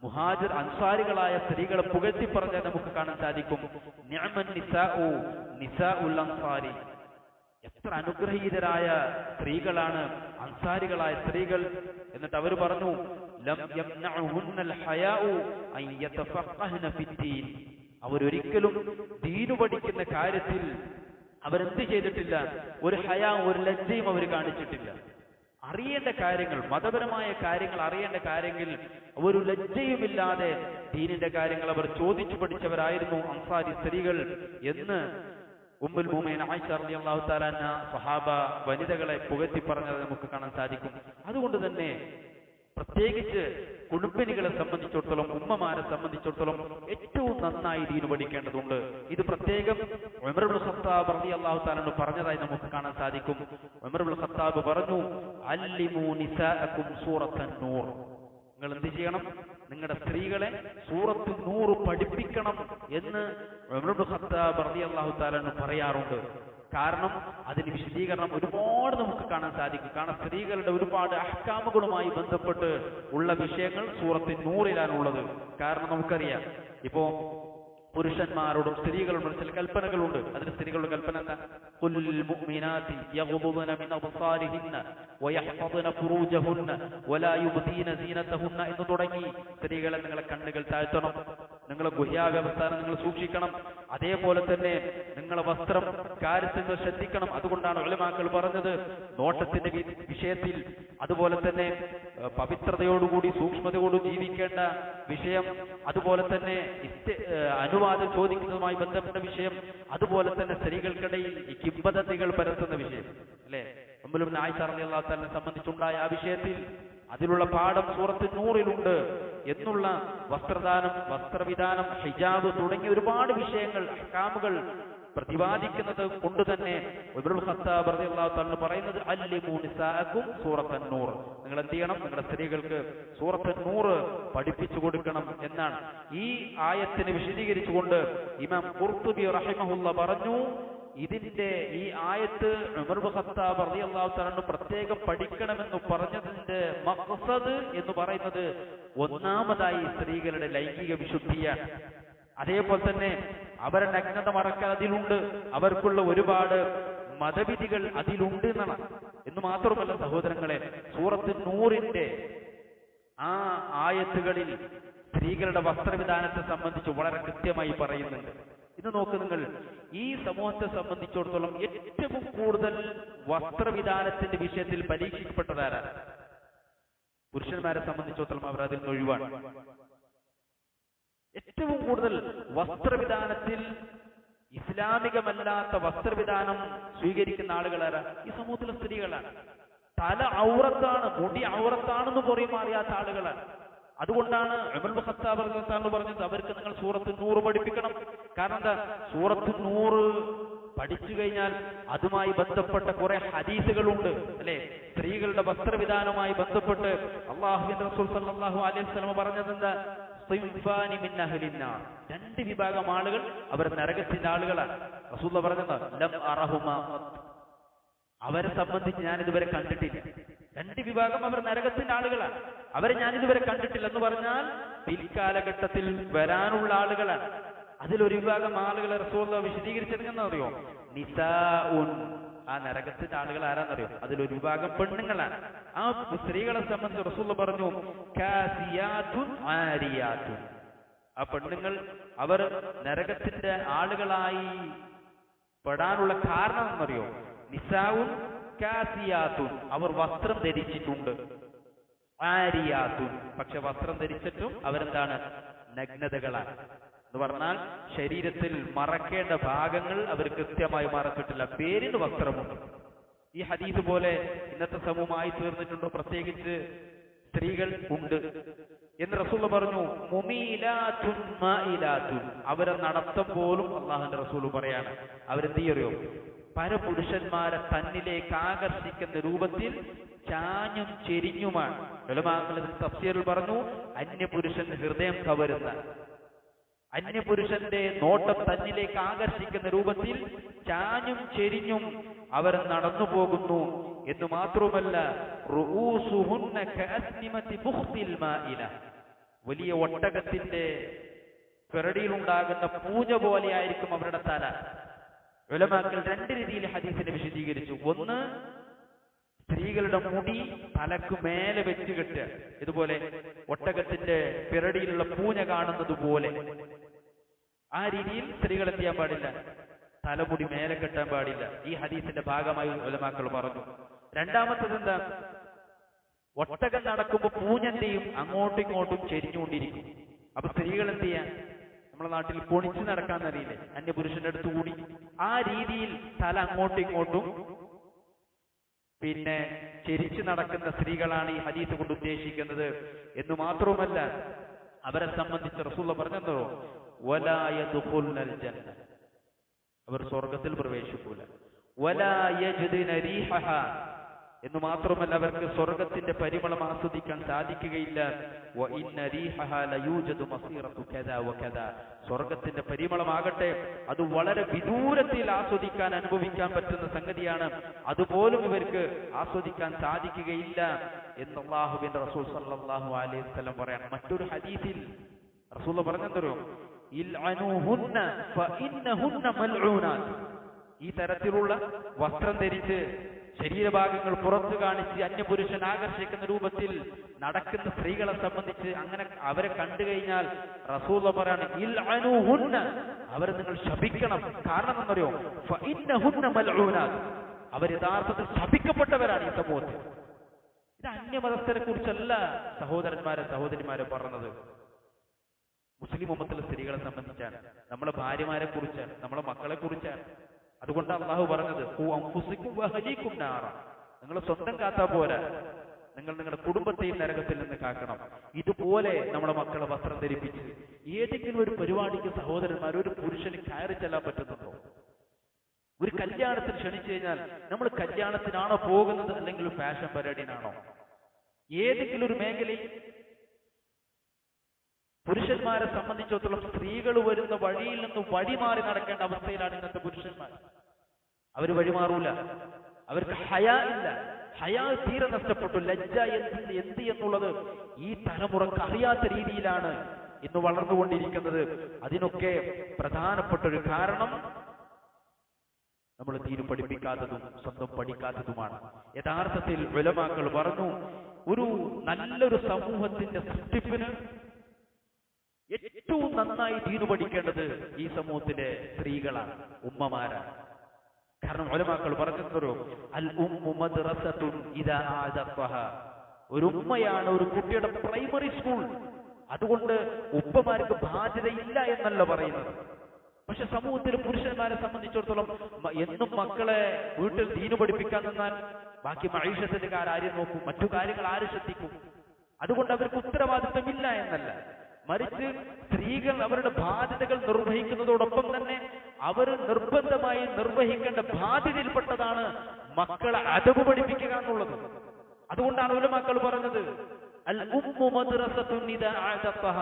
മുഹാജിർ അൻസാരികളായ സ്ത്രീകളെ പുകഴ്ത്തി പറഞ്ഞാൽ നമുക്ക് കാണാൻ സാധിക്കും, നിഅമൻ നിസാഉ നിസാഉൽ അൻസാരി, എത്ര അനുഗ്രഹീതരായ സ്ത്രീകളാണ് അൻസാരികളായ സ്ത്രീകൾ. എന്നിട്ട് അവർ പറഞ്ഞു, ലം യംനഉഹുന്നൽ ഹയാഉ അൻ യതഫഖഹന ഫിദ്ദീൻ, അവരൊരിക്കലും ദീനു പഠിക്കുന്ന കാര്യത്തിൽ അവരെന്ത് ചെയ്തിട്ടില്ല? ഒരു ഹയാ, ഒരു ലജ്ജയും അവർ കാണിച്ചിട്ടില്ല. അറിയേണ്ട കാര്യങ്ങൾ, മതപരമായ കാര്യങ്ങൾ അറിയേണ്ട കാര്യങ്ങൾ ഒരു ലജ്ജയുമില്ലാതെ ദീനിന്റെ കാര്യങ്ങൾ അവർ ചോദിച്ചു പഠിച്ചവരായിരുന്നു അൻസാരി സ്ത്രീകൾ എന്ന് ഉമ്മുൽ മുഅ്മിനീൻ ആയിഷ റളിയല്ലാഹു തആല അൻഹ സഹാബ വനിതകളെ പുകഴ്ത്തി പറഞ്ഞത് നമുക്ക് കാണാൻ സാധിക്കും. അതുകൊണ്ട് തന്നെ പ്രത്യേകിച്ച് കുടുംബിനികളെ സംബന്ധിച്ചിടത്തോളം, ഉമ്മമാരെ സംബന്ധിച്ചിടത്തോളം ഏറ്റവും നന്നായി ദീന് പഠിക്കേണ്ടതുണ്ട്. ഇത് പ്രത്യേകം ഉമർ ഇബ്നു ഖത്താബ് റളിയല്ലാഹു തആല പറഞ്ഞതായി നമുക്ക് കാണാൻ സാധിക്കും. ഉമർ ഇബ്നു ഖത്താബ് പറഞ്ഞു, അല്ലിമൂ നിസാഅക്കും സൂറത്തുൻ നൂർ, നിങ്ങൾ എന്ത് ചെയ്യണം? നിങ്ങളുടെ സ്ത്രീകളെ സൂറത്തുൻ നൂർ പഠിപ്പിക്കണം എന്ന് ഉമർ ഇബ്നു ഖത്താബ് റളിയല്ലാഹു തആല പറയാറുണ്ട്. കാരണം അതിന് വിശദീകരണം ഒരുപാട് നമുക്ക് കാണാൻ സാധിക്കും. കാരണം സ്ത്രീകളുടെ ഒരുപാട് അഹ്കാമുകളുമായി ബന്ധപ്പെട്ട് ഉള്ള വിഷയങ്ങൾ സൂറത്തുൻ നൂറിലാണുള്ളത്. കാരണം നമുക്കറിയാം, ഇപ്പോ പുരുഷന്മാരോടും സ്ത്രീകളോടും ചില കൽപ്പനകളുണ്ട്. അതിന് സ്ത്രീകളുടെ കൽപ്പന എന്താ? ഖുൽ മുഅ്മിനാതി യഗ്ളുദന മിൻ അബ്സാരിഹിന്ന വയഹ്ഫദന ഫുറൂജഹുന്ന വലാ യുബ്ദീന സീനതഹുന്ന എന്ന് തുടങ്ങി സ്ത്രീകളെ നിങ്ങളെ കണ്ണുകൾ താഴ്ത്തണം, നിങ്ങളെ ഗുഹ്യാവ്യവസ്ഥാനം നിങ്ങൾ സൂക്ഷിക്കണം, അതേപോലെ തന്നെ നിങ്ങളെ വസ്ത്രം കാര്യത്തിൽ ശ്രദ്ധിക്കണം. അതുകൊണ്ടാണ് ഉലമാക്കൾ പറഞ്ഞത് നോട്ടത്തിന്റെ വിഷയത്തിൽ, അതുപോലെ തന്നെ പവിത്രതയോടുകൂടി സൂക്ഷ്മതയോടും ജീവിക്കേണ്ട വിഷയം, അതുപോലെ തന്നെ അനുവാദം ചോദിക്കുന്നതുമായി ബന്ധപ്പെട്ട വിഷയം, അതുപോലെ തന്നെ സ്ത്രീകൾക്കിടയിൽ ഈ കിംവദന്തികൾ പരത്തുന്ന വിഷയം അല്ലെ, ഉമ്മു ആയിഷ റളിയല്ലാഹു തആലയെ സംബന്ധിച്ചുണ്ടായ ആ വിഷയത്തിൽ അതിലുള്ള പാഠം സൂറത്ത് നൂറിലുണ്ട് എന്നുള്ള വസ്ത്രദാനം, വസ്ത്രവിധാനം, ഹിജാബ് തുടങ്ങിയ ഒരുപാട് വിഷയങ്ങൾ, അഹ്കാമുകൾ പ്രതിപാദിക്കുന്നത് കൊണ്ട് തന്നെ ഉമറുൽ ഖത്താബ് റളിയല്ലാഹു തആല പറയുന്നത് അല്ലിമൂ നിസാഅക്കും സൂറത്തുൻ നൂർ, നിങ്ങൾ എന്ത് ചെയ്യണം, നിങ്ങളുടെ സ്ത്രീകൾക്ക് സൂറത്തുൻ നൂർ പഠിപ്പിച്ചു കൊടുക്കണം എന്നാണ്. ഈ ആയത്തിനെ വിശദീകരിച്ചുകൊണ്ട് ഇമാം ഖുർത്തുബി റഹിമഹുല്ലാഹ് പറഞ്ഞു, ഇതിന്റെ ഈ ആയത്ത് ഉമർ ഖത്താബ് റളിയല്ലാഹു തആല പ്രത്യേകം പഠിക്കണമെന്ന് പറഞ്ഞതിന്റെ മഖ്സദ് എന്ന് പറയുന്നത് ഒന്നാമതായി സ്ത്രീകളുടെ ലൈംഗിക വിശുദ്ധിയാണ്. അതേപോലെ തന്നെ അവരെ നഗ്നത മറക്കൽ അതിലുണ്ട്, അവർക്കുള്ള ഒരുപാട് മതവിധികൾ അതിലുണ്ട് എന്നാണ്. എന്ന് മാത്രമല്ല സഹോദരങ്ങളെ, സൂറത്ത് നൂറിന്റെ ആ ആയത്തുകളിൽ സ്ത്രീകളുടെ വസ്ത്രവിധാനത്തെ സംബന്ധിച്ച് വളരെ കൃത്യമായി പറയുന്നുണ്ട്. ഇത് നോക്ക് നിങ്ങൾ, ഈ സമൂഹത്തെ സംബന്ധിച്ചിടത്തോളം ഏറ്റവും കൂടുതൽ വസ്ത്രവിധാനത്തിന്റെ വിഷയത്തിൽ പരീക്ഷിക്കപ്പെട്ടതാരാണ്? പുരുഷന്മാരെ സംബന്ധിച്ചിടത്തോളം അവർ അതിൽ നിന്ന് ഒഴിവാണ്. ഏറ്റവും കൂടുതൽ വസ്ത്രവിധാനത്തിൽ ഇസ്ലാമികമല്ലാത്ത വസ്ത്രവിധാനം സ്വീകരിക്കുന്ന ആളുകളാരാ? ഈ സമൂഹത്തിലെ സ്ത്രീകളാണ്. തല ഔറത്താണ്, മുടി ഔറത്താണെന്ന് പോലും അറിയാത്ത ആളുകളാണ്. അതുകൊണ്ടാണ് ഉമർ ഖത്താബ് റളിയല്ലാഹു അൻഹു പറഞ്ഞത് അവർക്ക് നിങ്ങൾ സൂറത്ത് നൂർ പഠിപ്പിക്കണം. കാരണം എന്താ? സൂറത്ത് നൂർ പഠിച്ചു കഴിഞ്ഞാൽ അതുമായി ബന്ധപ്പെട്ട കുറെ ഹദീസുകളുണ്ട് അല്ലെ, സ്ത്രീകളുടെ വസ്ത്രവിധാനവുമായി ബന്ധപ്പെട്ട് അല്ലാഹുവിന്റെ റസൂൽ സല്ലല്ലാഹു അലൈഹി വസല്ലം പറഞ്ഞത് എന്താ? സിൻഫാനി മിൻ അഹ്ലിന്നാർ, രണ്ട് വിഭാഗം ആളുകൾ അവർ നരകത്തിന്റെ ആളുകളാണ്. റസൂൽ പറഞ്ഞത് ലം അറഹുമാ, അവരെ സംബന്ധിച്ച് ഞാൻ ഇതുവരെ കണ്ടിട്ടില്ല. രണ്ട് വിഭാഗം അവർ നരകത്തിന്റെ ആളുകളാണ്, അവരെ ഞാൻ ഇതുവരെ കണ്ടിട്ടില്ല എന്ന് പറഞ്ഞാൽ പിൽക്കാലഘട്ടത്തിൽ വരാനുള്ള ആളുകളാണ്. അതിലൊരു വിഭാഗം ആളുകളെ റസൂൽ വിശദീകരിച്ചിരിക്കുന്ന അറിയോ? നിസാഉൻ, ആ നരകത്തിന്റെ ആളുകൾ ആരാന്നറിയോ? അതിലൊരു വിഭാഗം പെണ്ണുങ്ങളാണ്. ആ സ്ത്രീകളെ സംബന്ധിച്ച് റസൂൽ പറഞ്ഞു കാസിയാത്തുൻ ആരിയാത്തുൻ, ആ പെണ്ണുങ്ങൾ അവർ നരകത്തിന്റെ ആളുകളായി പെടാനുള്ള കാരണം എന്നറിയോ? നിസാഉൻ കാസിയാത്തുൻ, അവർ വസ്ത്രം ധരിച്ചിട്ടുണ്ട്, ആരിയാത്തുൻ, പക്ഷെ വസ്ത്രം ധരിച്ചിട്ടും അവരെന്താണ്? നഗ്നതകളാണ്. എന്ന് പറഞ്ഞാൽ ശരീരത്തിൽ മറക്കേണ്ട ഭാഗങ്ങൾ അവർ കൃത്യമായി മറച്ചിട്ടില്ല, പേരിന് വസ്ത്രമുണ്ട്. ഈ ഹദീസ് പോലെ ഇന്നത്തെ സമൂഹമായി തീർന്നിട്ടുണ്ടോ? പ്രത്യേകിച്ച് സ്ത്രീകൾ ഉണ്ട് എന്ന് റസൂൽ പറഞ്ഞു. മുമീലാത്തുൻ മായിലാത്തുൻ, അവരെ നടത്തം പോലും അള്ളാഹുവിന്റെ റസൂൽ പറയാണ് അവരെന്ത് ചെയ്യോ? പരപുരുഷന്മാരെ തന്നിലേക്ക് ആകർഷിക്കുന്ന രൂപത്തിൽ ചാഞ്ഞും ചെരിഞ്ഞുമാണ്. തഫ്സീറിൽ പറഞ്ഞു അന്യപുരുഷൻ ഹൃദയം കവരുന്ന, അന്യപുരുഷന്റെ നോട്ടം തന്നിലേക്ക് ആകർഷിക്കുന്ന രൂപത്തിൽ ചാഞ്ഞും ചെരിഞ്ഞും അവർ നടന്നു പോകുന്നു എന്ന് മാത്രമല്ല, റുഊസുഹുന്ന കഅസ്നിമതി ബുഖ്തിൽ മാഇല, വലിയ ഒട്ടകത്തിന്റെ പെരടിയിലുണ്ടാകുന്ന പൂജ പോലെയായിരിക്കും അവരുടെ തല. ഉലമാക്കൾ രണ്ട് രീതിയിൽ ഹദീസിനെ വിശദീകരിച്ചു. ഒന്ന്, സ്ത്രീകളുടെ മുടി തലക്ക് മേലെ വെച്ച് കെട്ടുക, ഇതുപോലെ ഒട്ടകത്തിന്റെ പിറടിയിലുള്ള പൂഞ്ഞ കാണുന്നത് പോലെ ആ രീതിയിൽ സ്ത്രീകൾ എന്ത് ചെയ്യാൻ പാടില്ല? തലമുടി മേലെ കെട്ടാൻ പാടില്ല. ഈ ഹദീസിന്റെ ഭാഗമായി ഉലമാക്കൾ പറഞ്ഞു. രണ്ടാമത്തത് എന്താ? ഒട്ടകം നടക്കുമ്പോൾ പൂഞ്ഞെന്തെയും അങ്ങോട്ടും ഇങ്ങോട്ടും ചെരിഞ്ഞുകൊണ്ടിരിക്കും. അപ്പൊ സ്ത്രീകൾ എന്ത് ചെയ്യാൻ? നമ്മുടെ നാട്ടിൽ പൊണിച്ചു നടക്കാന്നറിയില്ലേ, അന്യപുരുഷന്റെ അടുത്ത് കൂടി ആ രീതിയിൽ തല അങ്ങോട്ടും ഇങ്ങോട്ടും പിന്നെ ചെരിച്ചു നടക്കുന്ന സ്ത്രീകളാണ് ഈ ഹദീസ് കൊണ്ട് ഉദ്ദേശിക്കുന്നത് എന്ന് മാത്രവുമല്ല, അവരെ സംബന്ധിച്ച് റസൂൽ പറഞ്ഞെന്തോ വലാ യദ്ഖുൽനൽ ജന്ന, അവർ സ്വർഗ്ഗത്തിൽ പ്രവേശിക്കൂല. വലാ യജ്ദിന റീഹഹ, എന്ന് മാത്രമല്ല അവർക്ക് സ്വർഗത്തിന്റെ പരിമളം ആസ്വദിക്കാൻ സാധിക്കുകയില്ല. വ ഇന്ന റീഹഹ ലയൂജദു മസീറതു കദാ വകദാ, സ്വർഗത്തിന്റെ പരിമളമാകട്ടെ അത് വളരെ വിദൂരത്തിൽ ആസ്വദിക്കാൻ അനുഭവിക്കാൻ പറ്റുന്ന സംഗതിയാണ്, അതുപോലും ഇവർക്ക് ആസ്വദിക്കാൻ സാധിക്കുകയില്ല എന്ന് അല്ലാഹുവിന്റെ റസൂൽ സല്ലല്ലാഹു അലൈഹി വസല്ലം പറയാൻ. മറ്റൊരു ഹദീസിൽ റസൂൽ പറഞ്ഞെന്തോ ഇൽഅനൂഹുന്ന ഫഇന്നഹുന്ന മൽഊനാത്ത്. ഈ തരത്തിലുള്ള വസ്ത്രം ധരിച്ച് ശരീരഭാഗങ്ങൾ പുറത്തു കാണിച്ച് അന്യപുരുഷൻ ആകർഷിക്കുന്ന രൂപത്തിൽ നടക്കുന്ന സ്ത്രീകളെ സംബന്ധിച്ച് അങ്ങനെ അവരെ കണ്ടു കഴിഞ്ഞാൽ റസൂലുള്ളാഹി പറയാണ് ഇൽഅനൂഹുന്ന, അവരെ നിങ്ങൾ ശപിക്കണം. കാരണം എന്നറിയോ? ഫഇന്നഹുന്ന മൽഊനാത്ത്, അവർ യഥാർത്ഥത്തിൽ ശപിക്കപ്പെട്ടവരാണ് ഈ സമൂഹത്തിൽ. ഇത് അന്യമതസ്ഥരെ കുറിച്ചല്ല സഹോദരന്മാരെ സഹോദരിമാരെ പറഞ്ഞത്, മുസ്ലിം ഉമ്മത്തിലെ സ്ത്രീകളെ സംബന്ധിച്ചാണ്, നമ്മളെ ഭാര്യമാരെ കുറിച്ചാണ്, നമ്മളെ മക്കളെ കുറിച്ചാണ്. അതുകൊണ്ട് അള്ളാഹു പറഞ്ഞത് നിങ്ങൾ സ്വന്തം കാത്താ പോരാ, നിങ്ങൾ നിങ്ങളുടെ കുടുംബത്തെയും നരകത്തിൽ നിന്ന് കാക്കണം. ഇതുപോലെ നമ്മുടെ മക്കളെ വസ്ത്രം ധരിപ്പിച്ച് ഏതെങ്കിലും ഒരു പരിപാടിക്ക് സഹോദരന്മാർ ഒരു പുരുഷന് കയറി ചെല്ലാൻ പറ്റുന്നുണ്ടോ? ഒരു കല്യാണത്തിന് ക്ഷണിച്ചു കഴിഞ്ഞാൽ നമ്മൾ കല്യാണത്തിനാണോ പോകുന്നത് അല്ലെങ്കിൽ ഫാഷൻ പരേഡിനാണോ? ഏതെങ്കിലും ഒരു മേഖലയിൽ പുരുഷന്മാരെ സംബന്ധിച്ചിടത്തോളം സ്ത്രീകൾ വരുന്ന വഴിയിൽ നിന്ന് വഴിമാറി നടക്കേണ്ട അവസ്ഥയിലാണ് ഇന്നത്തെ പുരുഷന്മാർ. അവർ വഴിമാറൂല, അവർക്ക് ഹയാ ഇല്ല, ഹയാ തീരെ നഷ്ടപ്പെട്ടു. ലജ്ജ എന്ത് എന്നുള്ളത് ഈ തലമുറക്ക് അറിയാത്ത രീതിയിലാണ് ഇന്ന് വളർന്നുകൊണ്ടിരിക്കുന്നത്. അതിനൊക്കെ പ്രധാനപ്പെട്ട ഒരു കാരണം നമ്മൾ തീരെ പഠിപ്പിക്കാത്തതും സ്വന്തം പഠിക്കാത്തതുമാണ്. യഥാർത്ഥത്തിൽ ഉലമാക്കൾ പറഞ്ഞു, ഒരു നല്ലൊരു സമൂഹത്തിന്റെ സൃഷ്ടിപ്പിന് ഏറ്റവും നന്നായി ദീനു പഠിക്കേണ്ടത് ഈ സമൂഹത്തിലെ സ്ത്രീകളാണ്, ഉമ്മമാരാണ്. കാരണം ഉലമാക്കൾ പറഞ്ഞോ, അൽ ഉമ്മു മദ്റസത്തുൻ ഇദാ ആദഫഹ, ഒരു ഉമ്മയാണ് ഒരു കുട്ടിയുടെ പ്രൈമറി സ്കൂൾ. അതുകൊണ്ട് ഉപ്പമാർക്ക് ബാധ്യതയില്ല എന്നല്ല പറയുന്നത്. പക്ഷെ സമൂഹത്തിൽ പുരുഷന്മാരെ സംബന്ധിച്ചിടത്തോളം എന്നും മക്കളെ വീട്ടിൽ ദീനു പഠിപ്പിക്കാൻ നിന്നാൽ ബാക്കി മഈഷത്തിന്റെ കാര്യം നോക്കും, മറ്റു കാര്യങ്ങൾ ആര് ശ്രദ്ധിക്കും? അതുകൊണ്ട് അവർക്ക് ഉത്തരവാദിത്വമില്ല എന്നല്ല, മറിച്ച് സ്ത്രീകൾ അവരുടെ ബാധ്യതകൾ നിർവഹിക്കുന്നതോടൊപ്പം തന്നെ അവർ നിർബന്ധമായി നിർവഹിക്കേണ്ട ബാധ്യതയിൽപ്പെട്ടതാണ് മക്കളെ അദബ് പഠിപ്പിക്കുക എന്നുള്ളത്. അതുകൊണ്ടാണ് ഉലമാക്കൾ പറഞ്ഞത് അൽ ഉമ്മു മദ്റസത്തുൻ ഇദാ അഅദഫഹ,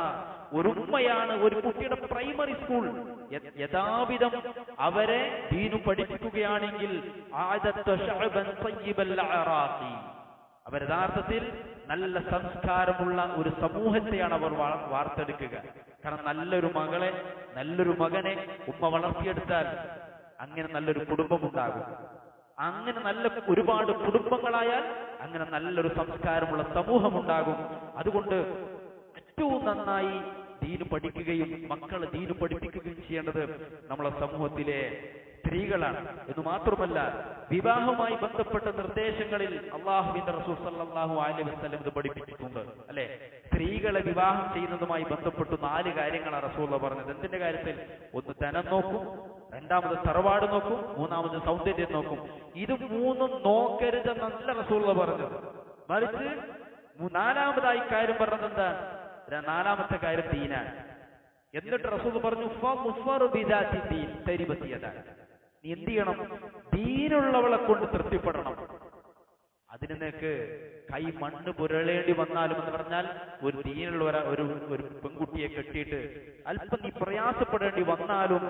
ഒരു ഉമ്മയാണ് ഒരു കുട്ടിയുടെ പ്രൈമറി സ്കൂൾ. യഥാവിധം അവരെ ദീനു പഠിപ്പിക്കുകയാണെങ്കിൽ അഅദത്ത ശഅബൻ തയ്യിബൽ അറാഖി, അവർ യഥാർത്ഥത്തിൽ നല്ല സംസ്കാരമുള്ള ഒരു സമൂഹത്തെയാണ് അവർ വാർത്തെടുക്കുക. കാരണം നല്ലൊരു മകളെ നല്ലൊരു മകനെ ഉമ്മ വളർത്തിയെടുത്താൽ അങ്ങനെ നല്ലൊരു കുടുംബം ഉണ്ടാകും. അങ്ങനെ നല്ല ഒരുപാട് കുടുംബങ്ങളായാൽ അങ്ങനെ നല്ലൊരു സംസ്കാരമുള്ള സമൂഹം ഉണ്ടാകും. അതുകൊണ്ട് ഏറ്റവും നന്നായി ദീന് പഠിക്കുകയും മക്കളെ ദീന് പഠിപ്പിക്കുകയും ചെയ്യേണ്ടത് നമ്മളെ സമൂഹത്തിലെ സ്ത്രീകളാണ്. എന്ന് മാത്രമല്ല, വിവാഹവുമായി ബന്ധപ്പെട്ട നിർദ്ദേശങ്ങളിൽ അള്ളാഹുവിന്റെ റസൂൽ സല്ലല്ലാഹു അലൈഹി വസല്ലം ഇത് പഠിപ്പിച്ചിട്ടുണ്ട്, അല്ലെ? സ്ത്രീകളെ വിവാഹം ചെയ്യുന്നതുമായി ബന്ധപ്പെട്ട് 4 കാര്യങ്ങളാണ് റസൂൽ പറഞ്ഞത്. എന്തിന്റെ കാര്യത്തിൽ? ഒന്ന് ധനം നോക്കും, രണ്ടാമത് തറവാട് നോക്കും, മൂന്നാമത് സൗന്ദര്യം നോക്കും. ഇത് 3ഉം നോക്കരുതെന്നല്ല റസൂൽ പറഞ്ഞത്, മറിച്ച് 4മതായി കാര്യം പറഞ്ഞത് എന്താ? 4മത്തെ കാര്യം ദീനാണ്. എന്നിട്ട് റസൂൽ പറഞ്ഞു നീ എന്ത് ചെയ്യണം? ദീനുള്ളവളെ കൊണ്ട് തൃപ്തിപ്പെടണം. അതിന് നിനക്ക് കൈ മണ്ണ് പുരളേണ്ടി വന്നാലും എന്ന് പറഞ്ഞാൽ ഒരു ദീനുള്ള ഒരു പെൺകുട്ടിയെ കെട്ടിയിട്ട് അല്പം നീ പ്രയാസപ്പെടേണ്ടി വന്നാലും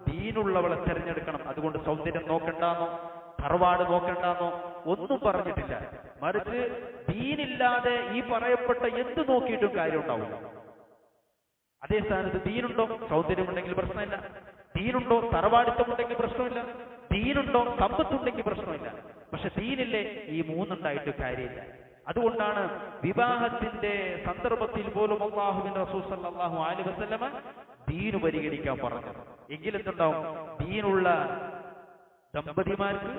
ദീനുള്ളവളെ തിരഞ്ഞെടുക്കണം. അതുകൊണ്ട് സൗന്ദര്യം നോക്കണ്ടെന്നോ തറവാട് നോക്കണ്ടെന്നോ ഒന്നും പറഞ്ഞിട്ടില്ല, മറിച്ച് ദീനില്ലാതെ ഈ പറയപ്പെട്ട എന്ത് നോക്കിയിട്ടും കാര്യം ഉണ്ടാവില്ല. അതേ സ്ഥാനത്ത് ദീനുണ്ടോ, സൗന്ദര്യമുണ്ടെങ്കിൽ പ്രശ്നമില്ല, ദീനുണ്ടോ തറവാടിത്തമുണ്ടെങ്കിൽ പ്രശ്നമില്ല, ദീനുണ്ടോ സമ്പത്തുണ്ടെങ്കിൽ പ്രശ്നമില്ല. പക്ഷെ ദീനില്ലേ, ഈ 3 ഉണ്ടായിട്ട് കാര്യമില്ല. അതുകൊണ്ടാണ് വിവാഹത്തിന്റെ സന്ദർഭത്തിൽ പോലും അല്ലാഹുവിന്റെ റസൂൽ സല്ലല്ലാഹു അലൈഹി വസല്ലമ ദീനു പരിഗണിക്കാൻ പറഞ്ഞത്. എങ്കിലെന്തുണ്ടാവും? ദീനുള്ള ദമ്പതിമാർക്ക്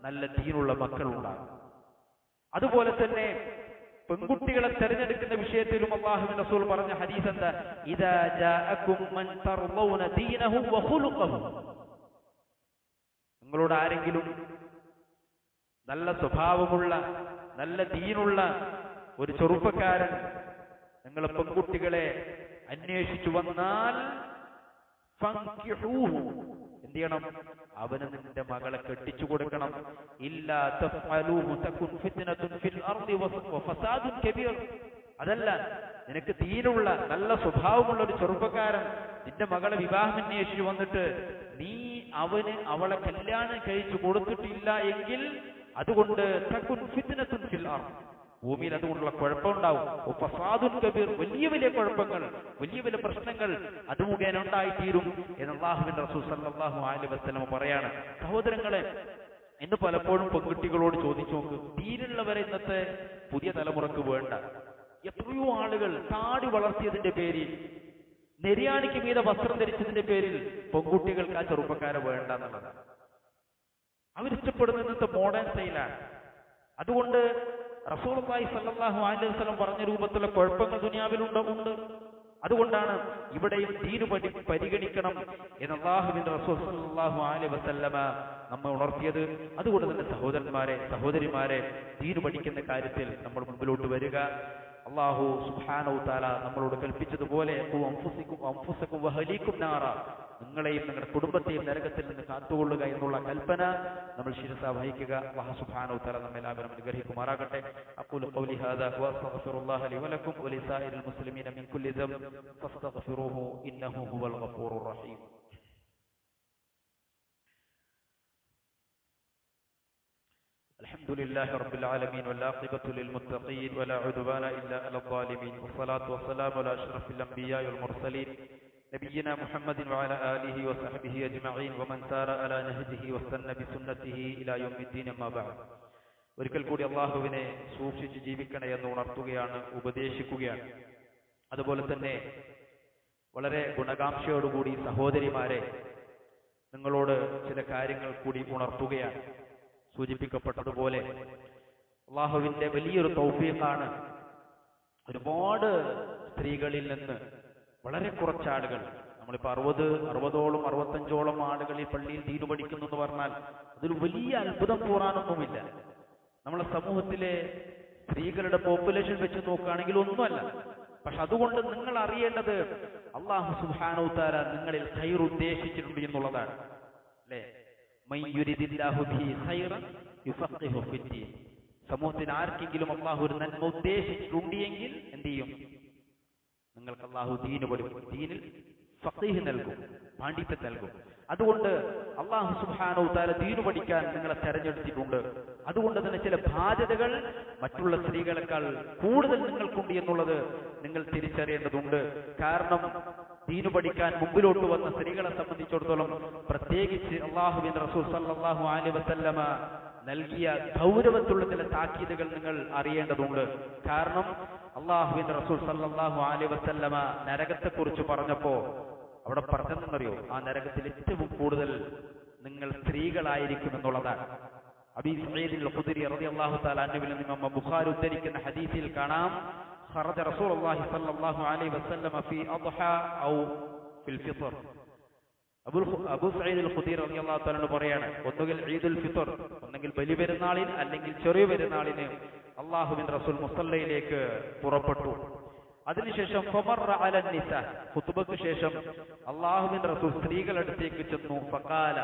നല്ല ദീനുള്ള മക്കളുണ്ടാകും. അതുപോലെ തന്നെ പെൺകുട്ടികളെ തെരഞ്ഞെടുക്കുന്ന വിഷയത്തിലും അല്ലാഹുവിന്റെ റസൂൽ പറഞ്ഞ ഹദീസ് എന്താ? ഇദാ ജാഅകും മൻ തർളൗന ദീനഹു വഖുലുഖഹു, നിങ്ങളോട് ആരെങ്കിലും നല്ല സ്വഭാവമുള്ള നല്ല ദീനുള്ള ഒരു ചെറുപ്പക്കാരൻ നിങ്ങളെ പെൺകുട്ടികളെ അന്വേഷിച്ചു വന്നാൽ ഫൻകിഹൂഹു, എന്ത് ചെയ്യണം? അവന് നിന്റെ മകളെ കെട്ടിച്ചു കൊടുക്കണം. ഇല്ലാ തഫ്അലൂഹു തകുൻ ഫിത്നതുൻ ഫിൽ അർളി വഫസാദുൻ കബീർ. അതല്ല, നിനക്ക് ദീനുള്ള നല്ല സ്വഭാവമുള്ള ഒരു ചെറുപ്പക്കാരൻ നിന്റെ മകളെ വിവാഹം അന്വേഷിച്ചു വന്നിട്ട് നീ അവളെ കല്യാണം കഴിച്ചു കൊടുത്തിട്ടില്ല എങ്കിൽ അതുകൊണ്ട് തകുൻ ഫിത്നതുൻ ഫിൽ അർള്, ഭൂമിയിൽ അതുകൊണ്ടുള്ള കുഴപ്പമുണ്ടാവും. ഫസാദുൻ കബീർ, വലിയ വലിയ കുഴപ്പങ്ങൾ, വലിയ വലിയ പ്രശ്നങ്ങൾ അത് മുഖേന ഉണ്ടായിത്തീരും എന്ന് അല്ലാഹുവിന്റെ റസൂൽ സല്ലല്ലാഹു അലൈഹി വസല്ലം പറയാണ്. സഹോദരങ്ങളെ, ഇന്ന് പലപ്പോഴും പെൺകുട്ടികളോട് ചോദിച്ചു നോക്ക്, ദീനുള്ളവരെ ഇന്നത്തെ പുതിയ തലമുറക്ക് വേണ്ട. എത്രയോ ആളുകൾ താടി വളർത്തിയതിന്റെ പേരിൽ, നെര്യാണിക്ക് മീതെ വസ്ത്രം ധരിച്ചതിന്റെ പേരിൽ പെൺകുട്ടികൾക്ക് ആ ചെറുപ്പക്കാരെ വേണ്ട എന്നുള്ളതാണ്. അവരിഷ്ടപ്പെടുന്ന ഇന്നത്തെ മോഡേൺ സ്റ്റൈലാണ്. അതുകൊണ്ട് റസൂലുള്ളാഹി സ്വല്ലല്ലാഹു അലൈഹി വസല്ലം പറഞ്ഞ രൂപത്തിലുള്ള കുഴപ്പങ്ങൾ ദുനിയാവിലുണ്ട്. അതുകൊണ്ടാണ് ഇവിടെയും ദീന് പരിഗണിക്കണം എന്ന് അല്ലാഹുവിന്റെ റസൂൽ സ്വല്ലല്ലാഹു അലൈഹി വസല്ലമ നമ്മെ ഉണർത്തിയത്. അതുകൊണ്ട് തന്നെ സഹോദരന്മാരെ, സഹോദരിമാരെ, ദീന് പഠിക്കുന്ന കാര്യത്തിൽ നമ്മൾ മുമ്പിലോട്ട് വരിക. അല്ലാഹു സുബ്ഹാനഹു തആല നമ്മളോട് കൽപ്പിച്ചതുപോലെ അൻഫുസകും വഅഹ്ലീകും നാറ, നിങ്ങളെയും നിങ്ങളുടെ കുടുംബത്തെയും നരകത്തിൽ നിന്ന് കാത്തുകൊള്ളുക എന്നുള്ള കൽപ്പന നമ്മൾ ശിരസ വഹിക്കുക. അല്ലാഹു സുബ്ഹാനഹു തആല നമ്മെ എല്ലാവരും അനുഗ്രഹിക്കുമാറാകട്ടെ. അഖൂലു ഖൗലി ഹാദാ വഅസ്തഗ്ഫിറുല്ലാഹ ലി വലക്കും വലിസായിരിൽ മുസ്ലിമീന മിൻ കുല്ലി ദംബ് ഫസ്തഗ്ഫിറൂഹു ഇന്നഹു ഹുവൽ ഗഫൂറുർ റഹീം. الحمد لله رب العالمين والعاقبة للمتقين ولا عدوان إلا على الظالمين والصلاة والسلام على أشرف الأنبياء والمرسلين نبينا محمد وعلى آله وصحبه أجمعين ومن سار على نهجه واستنى بسنته إلى يوم الدين أما بعد. ഒരിക്കൽ കൂടി അല്ലാഹുവിനെ സൂക്ഷിച്ച് ജീവിക്കണേ എന്ന് ഉണർത്തുകയാണ്, ഉപദേശിക്കുകയാണ്. അതുപോലെ തന്നെ വളരെ ഗുണകാംക്ഷയോടുകൂടി സഹോദരിമാരെ, നിങ്ങളോട് ചില കാര്യങ്ങൾ കൂടി ഉണർത്തുകയാണ്. സൂചിപ്പിക്കപ്പെട്ടതുപോലെ അല്ലാഹുവിന്റെ വലിയൊരു തൗഫീഖാണ്. ഒരുപാട് സ്ത്രീകളിൽ നിന്ന് വളരെ കുറച്ചാളുകൾ, നമ്മളിപ്പോ 60ഓളം 65ഓളം ആളുകൾ ഈ പള്ളിയിൽ ദീന് പഠിക്കുന്നു എന്ന് പറഞ്ഞാൽ അതൊരു വലിയ അത്ഭുതം കൂറാനൊന്നുമില്ല. നമ്മളെ സമൂഹത്തിലെ സ്ത്രീകളുടെ പോപ്പുലേഷൻ വെച്ച് നോക്കുകയാണെങ്കിൽ ഒന്നുമല്ല. പക്ഷെ അതുകൊണ്ട് നിങ്ങൾ അറിയേണ്ടത് അല്ലാഹു സുബ്ഹാനഹു തആല നിങ്ങളിൽ ഖൈർ ഉദ്ദേശിച്ചിട്ടുണ്ട് എന്നുള്ളതാണ്. അല്ലേ? സമൂഹത്തിന് ആർക്കെങ്കിലും അല്ലാഹു ഒരു നന്മ ഉദ്ദേശിച്ചിട്ടുണ്ടെങ്കിൽ എന്ത് ചെയ്യും? നിങ്ങൾക്ക് അല്ലാഹു ദീന് പഠിക്കും, ദീനിൽ ഫഖീഹ് നൽകും, പാണ്ഡിത്യം നൽകും. അതുകൊണ്ട് അല്ലാഹു സുബ്ഹാനഹു തആല ദീന് പഠിക്കാൻ നിങ്ങളെ തെരഞ്ഞെടുത്തിട്ടുണ്ട്. അതുകൊണ്ട് തന്നെ ചില ബാധ്യതകൾ മറ്റുള്ള സ്ത്രീകളെക്കാൾ കൂടുതൽ നിങ്ങൾക്കുണ്ട് എന്നുള്ളത് നിങ്ങൾ തിരിച്ചറിയേണ്ടതുണ്ട്. കാരണം ദീന് പഠിക്കാൻ മുമ്പിലോട്ട് വന്ന സ്ത്രീകളെ സംബന്ധിച്ചിടത്തോളം പ്രത്യേകിച്ച് അല്ലാഹുവിന്റെ റസൂൽ സല്ലല്ലാഹു അലൈഹി വസല്ലമ നൽകിയ ഗൗരവത്തുള്ള ചില താക്കീതുകൾ നിങ്ങൾ അറിയേണ്ടതുണ്ട്. കാരണം അല്ലാഹുവിന്റെ റസൂൽ സല്ലല്ലാഹു അലൈഹി വസല്ലമ നരകത്തെക്കുറിച്ച് പറഞ്ഞപ്പോ അവിടെ പറഞ്ഞെന്നറിയോ? ആ നരകത്തിൽ ഏറ്റവും കൂടുതൽ നിങ്ങൾ സ്ത്രീകളായിരിക്കും എന്നുള്ളതാണ്. അബീ സഈദ് അൽ-ഖുദരി റളിയല്ലാഹു തആല അൻഹുവിൽ നിന്ന് ബുഖാരി ഉദ്ധരിക്കുന്ന ഹദീസിൽ കാണാം, ഖറജ റസൂലുള്ളാഹി സ്വല്ലല്ലാഹു അലൈഹി വസല്ലമ ഫീ അദ്ഹാ ഔ ഫിൽ ഫിത്ർ. അബൂ സഈദ് അൽ-ഖുദരി റളിയല്ലാഹു തആല പറയാണ്, ഒന്നുകിൽ ഈദുൽ ഫിത്ർ, ഒന്നെങ്കിൽ ബലി പെരുന്നാളിൽ അല്ലെങ്കിൽ ചെറിയ പെരുന്നാളിന് അല്ലാഹുവിന്റെ റസൂൽ മുസല്ലയിലേക്ക് പുറപ്പെട്ടു. അതിനുശേഷം ഫമറ അല നിസാ, ഖുതുബക്ക് ശേഷം അല്ലാഹുവിന്റെ റസൂൽ സ്ത്രീകളുടെ അടുത്തേക്ക് ചെന്നു. ഫഖാല,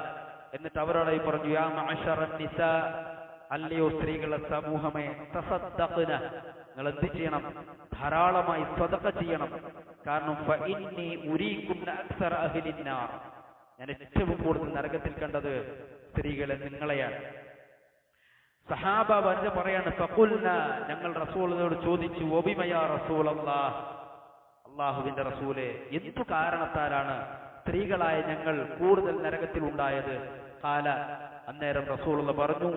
എന്നിട്ട് അവരോടായി പറഞ്ഞു, യാ മഅശറ നിസാ, അല്ലയോ സ്ത്രീകളെ സമൂഹമേ, തസദ്ദഖ്ന, നിങ്ങൾ എന്ത് ചെയ്യണം? ധാരാളമായി സദഖ ചെയ്യണം. കാരണം ഫഇന്നി ഉരീകുന്ന അക്സറ അഹ്ലിന്നാർ, ഞാൻ ഏറ്റവും കൂടുതൽ നരകത്തിൽ കണ്ടത് സ്ത്രീകളെ നിങ്ങളെയാണ്. സഹാബ വന്ന് പറയാണ്, ഫഖുൽന, ഞങ്ങൾ റസൂലിനോട് ചോദിച്ചു, വബിമ യാ റസൂലല്ലാഹ്, അല്ലാഹുവിന്റെ റസൂലേ, എന്തു കാരണത്താലാണ് സ്ത്രീകളായ ഞങ്ങൾ കൂടുതൽ നരകത്തിൽ ഉണ്ടായത്? ഖാല, അന്നേരം റസൂലുള്ളാഹി പറഞ്ഞു,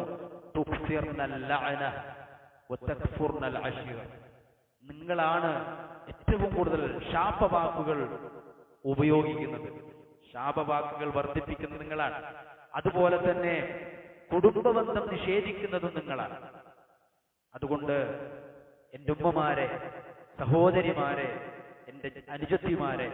തുക്സിർനൽ ലഅന വതക്ഫുർനൽ അശീർ, നിങ്ങളാണ് ഏറ്റവും കൂടുതൽ ശാപവാക്കുകൾ ഉപയോഗിക്കുന്നത്, ശാപവാക്കുകൾ വർദ്ധിപ്പിക്കുന്നത് നിങ്ങളാണ്. അതുപോലെ തന്നെ കുടുംബബന്ധം നിഷേധിക്കുന്നതും നിങ്ങളാണ്. അതുകൊണ്ട് എൻ്റെ ഉമ്മമാരെ, സഹോദരിമാരെ, എൻ്റെ അനുജത്തിമാരെ,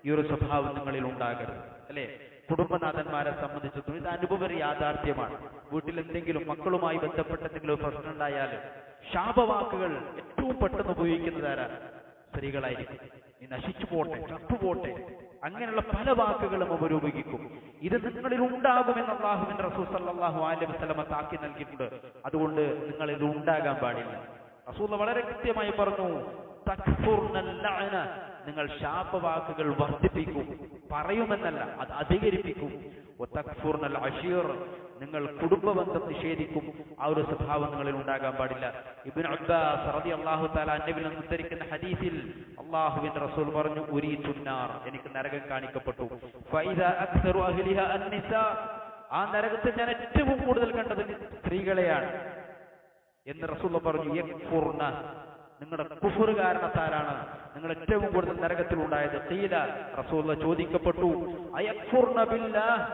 ഈ ഒരു സ്വഭാവം നിങ്ങളിൽ ഉണ്ടാകരുത്. അല്ലെ? കുടുംബനാഥന്മാരെ സംബന്ധിച്ചിടത്തോളം ഇത് അനുഭവ യാഥാർത്ഥ്യമാണ്. വീട്ടിൽ എന്തെങ്കിലും മക്കളുമായി ബന്ധപ്പെട്ട എന്തെങ്കിലും പ്രശ്നം ഉണ്ടായാൽ ശാപവാക്കുകൾ ഏറ്റവും പെട്ടെന്ന് ഉപയോഗിക്കുന്നതാരാ? സ്ത്രീകളായിരിക്കും. നീ നശിച്ചു പോട്ടെ, ചത്തുപോട്ടെ, അങ്ങനെയുള്ള പല വാക്കുകളും അവർ ഉപയോഗിക്കും. ഇത് നിങ്ങളിൽ ഉണ്ടാകുമെന്ന് അല്ലാഹുവിന്റെ റസൂൽ സല്ലല്ലാഹു അലൈഹി വസല്ലം താക്കി നൽകിയിട്ടുണ്ട്. അതുകൊണ്ട് നിങ്ങൾ ഇത് ഉണ്ടാകാൻ പാടില്ല. റസൂൽ വളരെ കൃത്യമായി പറഞ്ഞു, തക്ഫുർനൽ ലഅന, നിങ്ങൾ ശാപവാക്കുകൾ വർദ്ധിപ്പിക്കും. പറയുമെന്നല്ല, അത് അധികരിപ്പിക്കും. വതക്ഫുർനൽ അശീർ, നിങ്ങൾ കുടുംബബന്ധം നിഷേധിക്കും. ആ ഒരു സ്വഭാവം നിങ്ങളിൽ ഉണ്ടാകാൻ പാടില്ല. ഇബ്നു അബ്ബാസ് റളിയല്ലാഹു തആല അൻഹുവിൽ നിന്ന് ഉദ്ധരിക്കുന്ന ഹദീസിൽ അല്ലാഹുവിന്റെ റസൂൽ പറഞ്ഞു, ഉരീതുന്നാർ, എനിക്ക് നരകം കാണിക്കപ്പെട്ടു. ഫഇദാ അക്സറു അഹ്ലിഹാ അന്നിസാ, ആ നരകത്തിൽ ഞാൻ ഏറ്റവും കൂടുതൽ കണ്ടത് സ്ത്രീകളെയാണ് എന്ന് റസൂൽ പറഞ്ഞു. യക്ഫുർന, നിങ്ങളുടെ കുഫ്ർ കാരണത്താലാണ് നിങ്ങൾ ഏറ്റവും കൂടുതൽ നരകത്തിൽ ഉണ്ടായത്. ഖീല, റസൂൽ ചോദിക്കപ്പെട്ടു, അയക്ഫുർന ബില്ലാഹ്,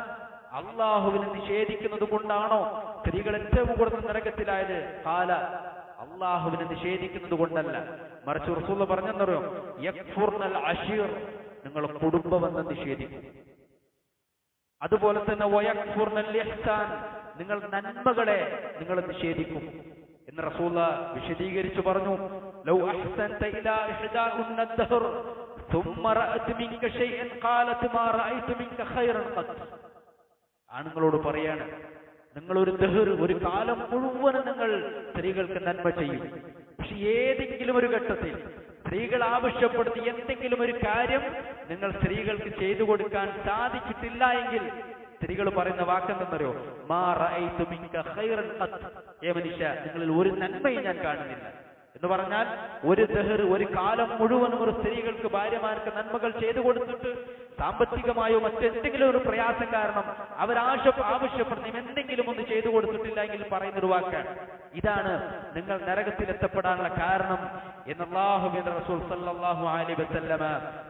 അല്ലാഹുവിനെ നിഷേധിക്കുന്നത് കൊണ്ടാണോ സ്ത്രീകൾ ഏറ്റവും കൂടുതൽ നരകത്തിലായത്? ഖാല, അല്ലാഹുവിനെ നിഷേധിക്കുന്നത് കൊണ്ടല്ല, മറിച്ച് റസൂൽ പറഞ്ഞെന്നറിയോ, യക്ഫുർനൽ അശീർ, നിങ്ങൾ കുടുംബബന്ധം നിഷേധിക്കും. അതുപോലെ തന്നെ വയക്ഫുർനൽ ഇഹ്സാൻ, നിങ്ങൾ നന്മകളെ നിങ്ങൾ നിഷേധിക്കും എന്ന് റസൂൽ വിശദീകരിച്ചു പറഞ്ഞു. ലൗ അഹ്സൻത ഇലാ ഇഹ്ദാഉന്ന ദഹർ ثم رأت منك شيئا قالت ما رأيت منك خيرا قط. ആണുങ്ങളോട് പറയാണ്, നിങ്ങൾ ഒരു ദഹർ, ഒരു കാലം മുഴുവൻ നിങ്ങൾ സ്ത്രീകൾക്ക് നന്മ ചെയ്യും. പക്ഷെ ഏതെങ്കിലും ഒരു ഘട്ടത്തിൽ സ്ത്രീകൾ ആവശ്യപ്പെടുത്തി എന്തെങ്കിലും ഒരു കാര്യം നിങ്ങൾ സ്ത്രീകൾക്ക് ചെയ്തു കൊടുക്കാൻ സാധിച്ചിട്ടില്ല എങ്കിൽ സ്ത്രീകൾ പറയുന്ന വാക്കെന്തെന്നറിയോ, മാ റഅയ്തു മിൻക ഖൈറൻ ഖത്ത്, ഏ മനുഷ്യ, നിങ്ങളിൽ ഒരു നന്മയും ഞാൻ കാണുന്നില്ല എന്ന് പറഞ്ഞാൽ, ഒരു ദഹർ, ഒരു കാലം മുഴുവനും ഒരു സ്ത്രീകൾക്ക്, ഭാര്യമാർക്ക് നന്മകൾ ചെയ്തു കൊടുത്തിട്ട് സാമ്പത്തികമായോ മറ്റെന്തെങ്കിലും ഒരു പ്രയാസം കാരണം ആവശ്യപ്പെടുന്ന എന്തെങ്കിലും ഒന്ന് ചെയ്തു കൊടുത്തിട്ടില്ല എങ്കിൽ പറയുന്നൊരു വാക്കാണ്. ഇതാണ് നിങ്ങൾ നരകത്തിൽ എത്തപ്പെടാനുള്ള കാരണം എന്ന് അല്ലാഹുവിന്റെ റസൂൽ സല്ലല്ലാഹു അലൈഹി വസല്ലമ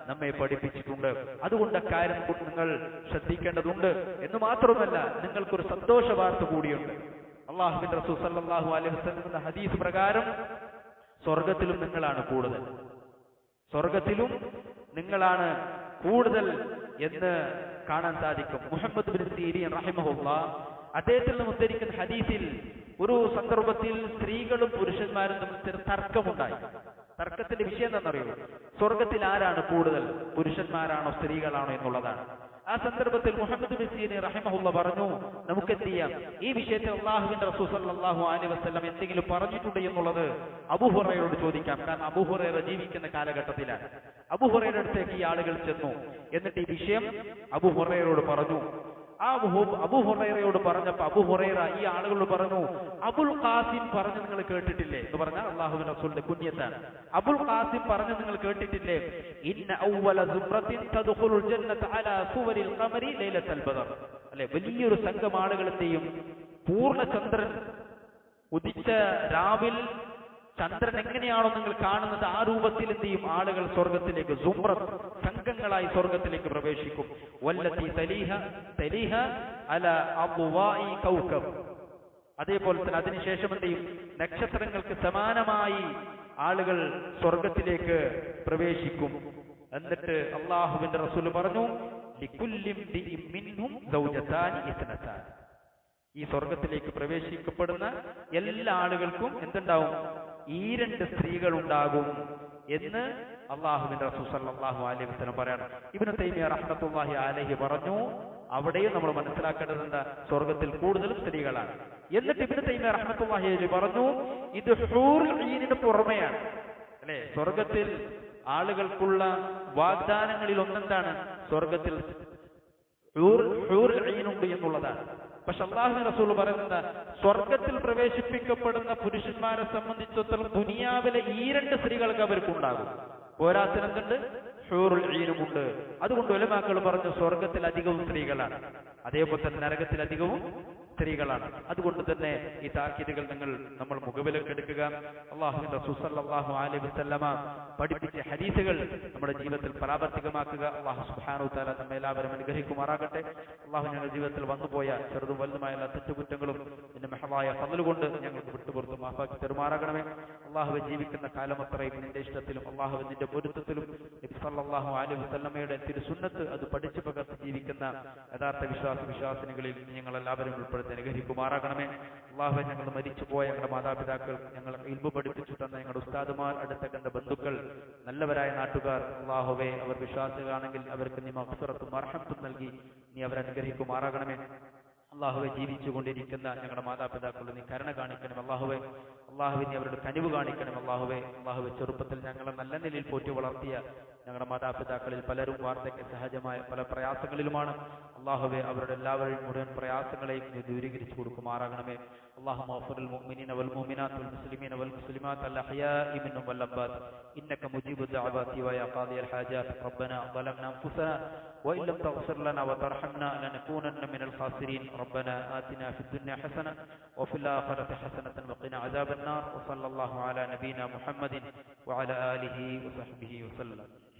നമ്മെ പഠിപ്പിച്ചിട്ടുണ്ട്. അതുകൊണ്ട് കാര്യം നിങ്ങൾ ശ്രദ്ധിക്കേണ്ടതുണ്ട്. എന്ന് മാത്രമല്ല, നിങ്ങൾക്കൊരു സന്തോഷ വാർത്ത കൂടിയുണ്ട്. അല്ലാഹുവിന്റെ റസൂൽ സല്ലല്ലാഹു അലൈഹി വസല്ലമയുടെ ഹദീസ് പ്രകാരം സ്വർഗത്തിലും നിങ്ങളാണ് കൂടുതൽ, സ്വർഗത്തിലും നിങ്ങളാണ് കൂടുതൽ എന്ന് കാണാൻ സാധിക്കും. മുഹമ്മദ് ബിൻ സീരീൻ റഹിമഹുല്ലാഹ് അദ്ദേഹത്തിൽ നിന്ന് ഉദ്ധരിക്കുന്ന ഹദീസിൽ ഒരു സന്ദർഭത്തിൽ സ്ത്രീകളും പുരുഷന്മാരും തമ്മിൽ തർക്കമുണ്ടായി. തർക്കത്തിന്റെ വിഷയം എന്താണെന്നറിയോ, സ്വർഗത്തിൽ ആരാണ് കൂടുതൽ, പുരുഷന്മാരാണോ സ്ത്രീകളാണോ എന്നുള്ളതാണ്. ആ സന്ദർഭത്തിൽ മുഹമ്മദ് ബിൻ സീരീൻ റഹിമഹുല്ലാഹ് പറഞ്ഞു, നമുക്ക് എന്ത് ചെയ്യാം, ഈ വിഷയത്തിൽ അല്ലാഹുവിന്റെ റസൂൽ സല്ലല്ലാഹു അലൈഹി വസല്ലം എന്തെങ്കിലും പറഞ്ഞിട്ടുണ്ട് എന്നുള്ളത് അബൂ ഹുറൈറയോട് ചോദിക്കാം. കാരണം അബൂ ഹുറൈറ ജീവിക്കുന്ന കാലഘട്ടത്തിലാണ്. അബൂ ഹുറൈറയുടെ അടുത്തേക്ക് ഈ ആളുകൾ ചെന്നു. എന്നിട്ട് ഈ വിഷയം അബൂ ഹുറൈറയോട് പറഞ്ഞു. ആ അബൂ ഹുറൈറയോട് പറഞ്ഞപ്പോ അബൂ ഹുറൈറ ഈ ആളുകളോട് പറഞ്ഞു, അബുൽ ഖാസിം പറഞ്ഞു നിങ്ങൾ കേട്ടിട്ടില്ലേ എന്ന് പറഞ്ഞാൽ അല്ലാഹുവിന്റെ റസൂലിന്റെ കുഞ്ഞത്താണ്. അബുൽ ഖാസിം പറഞ്ഞു നിങ്ങൾ കേട്ടിട്ടില്ലേ, ഇന്ന അവ്വല സുബ്രത്തിൻ തദ്ഖുലുൽ ജന്നത അലാ സുവരിൽ ഖമരി ലൈലത്തുൽ ബദർ, അല്ലെ, വലിയൊരു സംഘം ആളുകൾ എന്ത് ചെയ്യും, പൂർണ്ണചന്ദ്രൻ ഉദിച്ച രാവിൽ ചന്ദ്രൻ എങ്ങനെയാണോ നിങ്ങൾ കാണുന്നത് ആ രൂപത്തിൽ എന്ത് ചെയ്യും, ആളുകൾ സ്വർഗത്തിലേക്ക് സുംറത്ത് സംഘങ്ങളായി സ്വർഗത്തിലേക്ക് പ്രവേശിക്കും. വല്ലത്തി തലീഹ അല അദ്വാഇ കൗകബ്, അതേപോലെ തന്നെ അതിനുശേഷം എന്ത് ചെയ്യും, നക്ഷത്രങ്ങൾക്ക് സമാനമായി ആളുകൾ സ്വർഗത്തിലേക്ക് പ്രവേശിക്കും. എന്നിട്ട് അല്ലാഹുവിന്റെ റസൂൽ പറഞ്ഞു, ലികുല്ലിം മിൻഹും സൗജതാനി ഇസ്നതാൻ, ഈ സ്വർഗത്തിലേക്ക് പ്രവേശിക്കപ്പെടുന്ന എല്ലാ ആളുകൾക്കും എന്തുണ്ടാവും, ഈ രണ്ട് സ്ത്രീകൾ ഉണ്ടാകും എന്ന് അല്ലാഹുവിന്റെ റസൂൽ സല്ലല്ലാഹു അലൈഹി വസല്ലം പറയാണ്. ഇബ്നു തൈമിയ്യ റഹ്മത്തുള്ളാഹി അലൈഹി പറഞ്ഞു, അവിടെയും നമ്മൾ മനസ്സിലാക്കേണ്ടത് എന്താ, സ്വർഗത്തിൽ കൂടുതലും സ്ത്രീകളാണ്. എന്നിട്ട് ഇബ്നു തൈമിയ്യ റഹ്മത്തുള്ളാഹി അലൈഹി പറഞ്ഞു, ഇത് ഹൂറുൽ ഈനിന് പുറമെയാണ്, അല്ലെ, സ്വർഗത്തിൽ ആളുകൾക്കുള്ള വാഗ്ദാനങ്ങളിൽ ഒന്നെന്താണ്, സ്വർഗത്തിൽ ഹൂറുൽ ഈനുണ്ട് എന്നുള്ളതാണ്. പക്ഷെ അല്ലാഹുവിന്റെ റസൂൽ പറയുന്നത്, സ്വർഗത്തിൽ പ്രവേശിപ്പിക്കപ്പെടുന്ന പുരുഷന്മാരെ സംബന്ധിച്ചിടത്തോളം ദുനിയാവിലെ ഈ രണ്ട് സ്ത്രീകൾക്ക് അവർക്കുണ്ടാകും. പോരാത്തിനെന്തുണ്ട്, ഹൂറുൽ ഈനുമുണ്ട്. അതുകൊണ്ട് ഉലമാക്കൾ പറഞ്ഞു സ്വർഗത്തിൽ അധികവും സ്ത്രീകളാണ്, അതേപോലെ തന്നെ നരകത്തിൽ അധികവും സ്ത്രീകളാണ്. അതുകൊണ്ട് തന്നെ ഈ താക്കീതുകൾ നമ്മൾ മുഖവിലക്കെടുക്കുക. അല്ലാഹുവിന്റെ റസൂൽ സല്ലല്ലാഹു അലൈഹി വസല്ലമ പഠിപ്പിച്ച ഹദീസുകൾ നമ്മുടെ ജീവിതത്തിൽ പ്രാവർത്തികമാക്കുക. അല്ലാഹു സുബ്ഹാനഹു വ തആല നമ്മെ എല്ലാവരും അനുഗ്രഹിക്കുമാറാകട്ടെ. അല്ലാഹു ഞങ്ങളുടെ ജീവിതത്തിൽ വന്നുപോയ ചെറുതും വലുതുമായ എല്ലാ തെറ്റുകുറ്റങ്ങളും നിന്റെ മഹളായ ഫضل കൊണ്ട് ഞങ്ങൾക്ക് വിട്ടുപുറത്ത് മാഫാക്കി തരുമാറാകണമേ. അല്ലാഹുവേ, ജീവിക്കുന്ന കാലം അത്രയും നിന്റെ ഇഷ്ടത്തിലും അല്ലാഹുവേ നിന്റെ പൊരുത്തത്തിലും നബി സല്ലല്ലാഹു അലൈഹി വസല്ലമയുടെ തിരുസുന്നത്ത് അത് പഠിച്ചു പകർത്തി ജീവിക്കുന്ന യഥാർത്ഥ വിശ്വാസിനികളിൽ ഞങ്ങളെല്ലാവരും ഉൾപ്പെടുത്തി അനുഗ്രഹിക്കുമാറാകണമേ. അല്ലാഹുവേ, ഞങ്ങൾ മരിച്ചുപോയ ഞങ്ങളുടെ മാതാപിതാക്കൾ, ഞങ്ങളെ ഇൽമു പഠിപ്പിച്ചു തന്ന ഞങ്ങളുടെ ഉസ്താദുമാർ, അടുത്ത കണ്ട ബന്ധുക്കൾ, നല്ലവരായ നാട്ടുകാർ, അല്ലാഹുവേ, അവർ വിശ്വാസികളാണെങ്കിൽ അവർക്ക് നീ മഗ്ഫിറത്തും മർഹമത്തും നൽകി നീ അവരെ അനുഗ്രഹിക്കുമാറാകണമേ. അല്ലാഹുവേ, ജീവിച്ചുകൊണ്ടിരിക്കുന്ന ഞങ്ങളുടെ മാതാപിതാക്കൾ നീ കരുണ കാണിക്കണം. അല്ലാഹുവേ, നീ അവരുടെ കനിവ് കാണിക്കണം. അല്ലാഹുവേ, ചെറുപ്പത്തിൽ ഞങ്ങളെ നല്ല നിലയിൽ പോറ്റി വളർത്തിയ ഞങ്ങളുടെ മാതാപിതാക്കളിൽ പലരും വാർദ്ധക്യ സഹജമായ പല പ്രയാസങ്ങളിലുമാണ്. അള്ളാഹുവെ, അവരുടെ എല്ലാവരെയും മുഴുവൻ പ്രയാസങ്ങളെയും നീ ദൂരീകരിച്ചു കൊടുക്കുമാറാകണമേ. اللهم اغفر للمؤمنين والمؤمنات والمسلمين والمسلمات الأحياء منهم والأموات إنك مجيب الدعوات ويا قاضي الحاجات. ربنا ظلمنا أنفسنا وإن لم تغفر لنا وترحمنا لنكونن من الخاسرين. ربنا آتنا في الدنيا حسنة وفي الآخرة حسنة وقنا عذاب النار. وصلى الله على نبينا محمد وعلى آله وصحبه وسلم.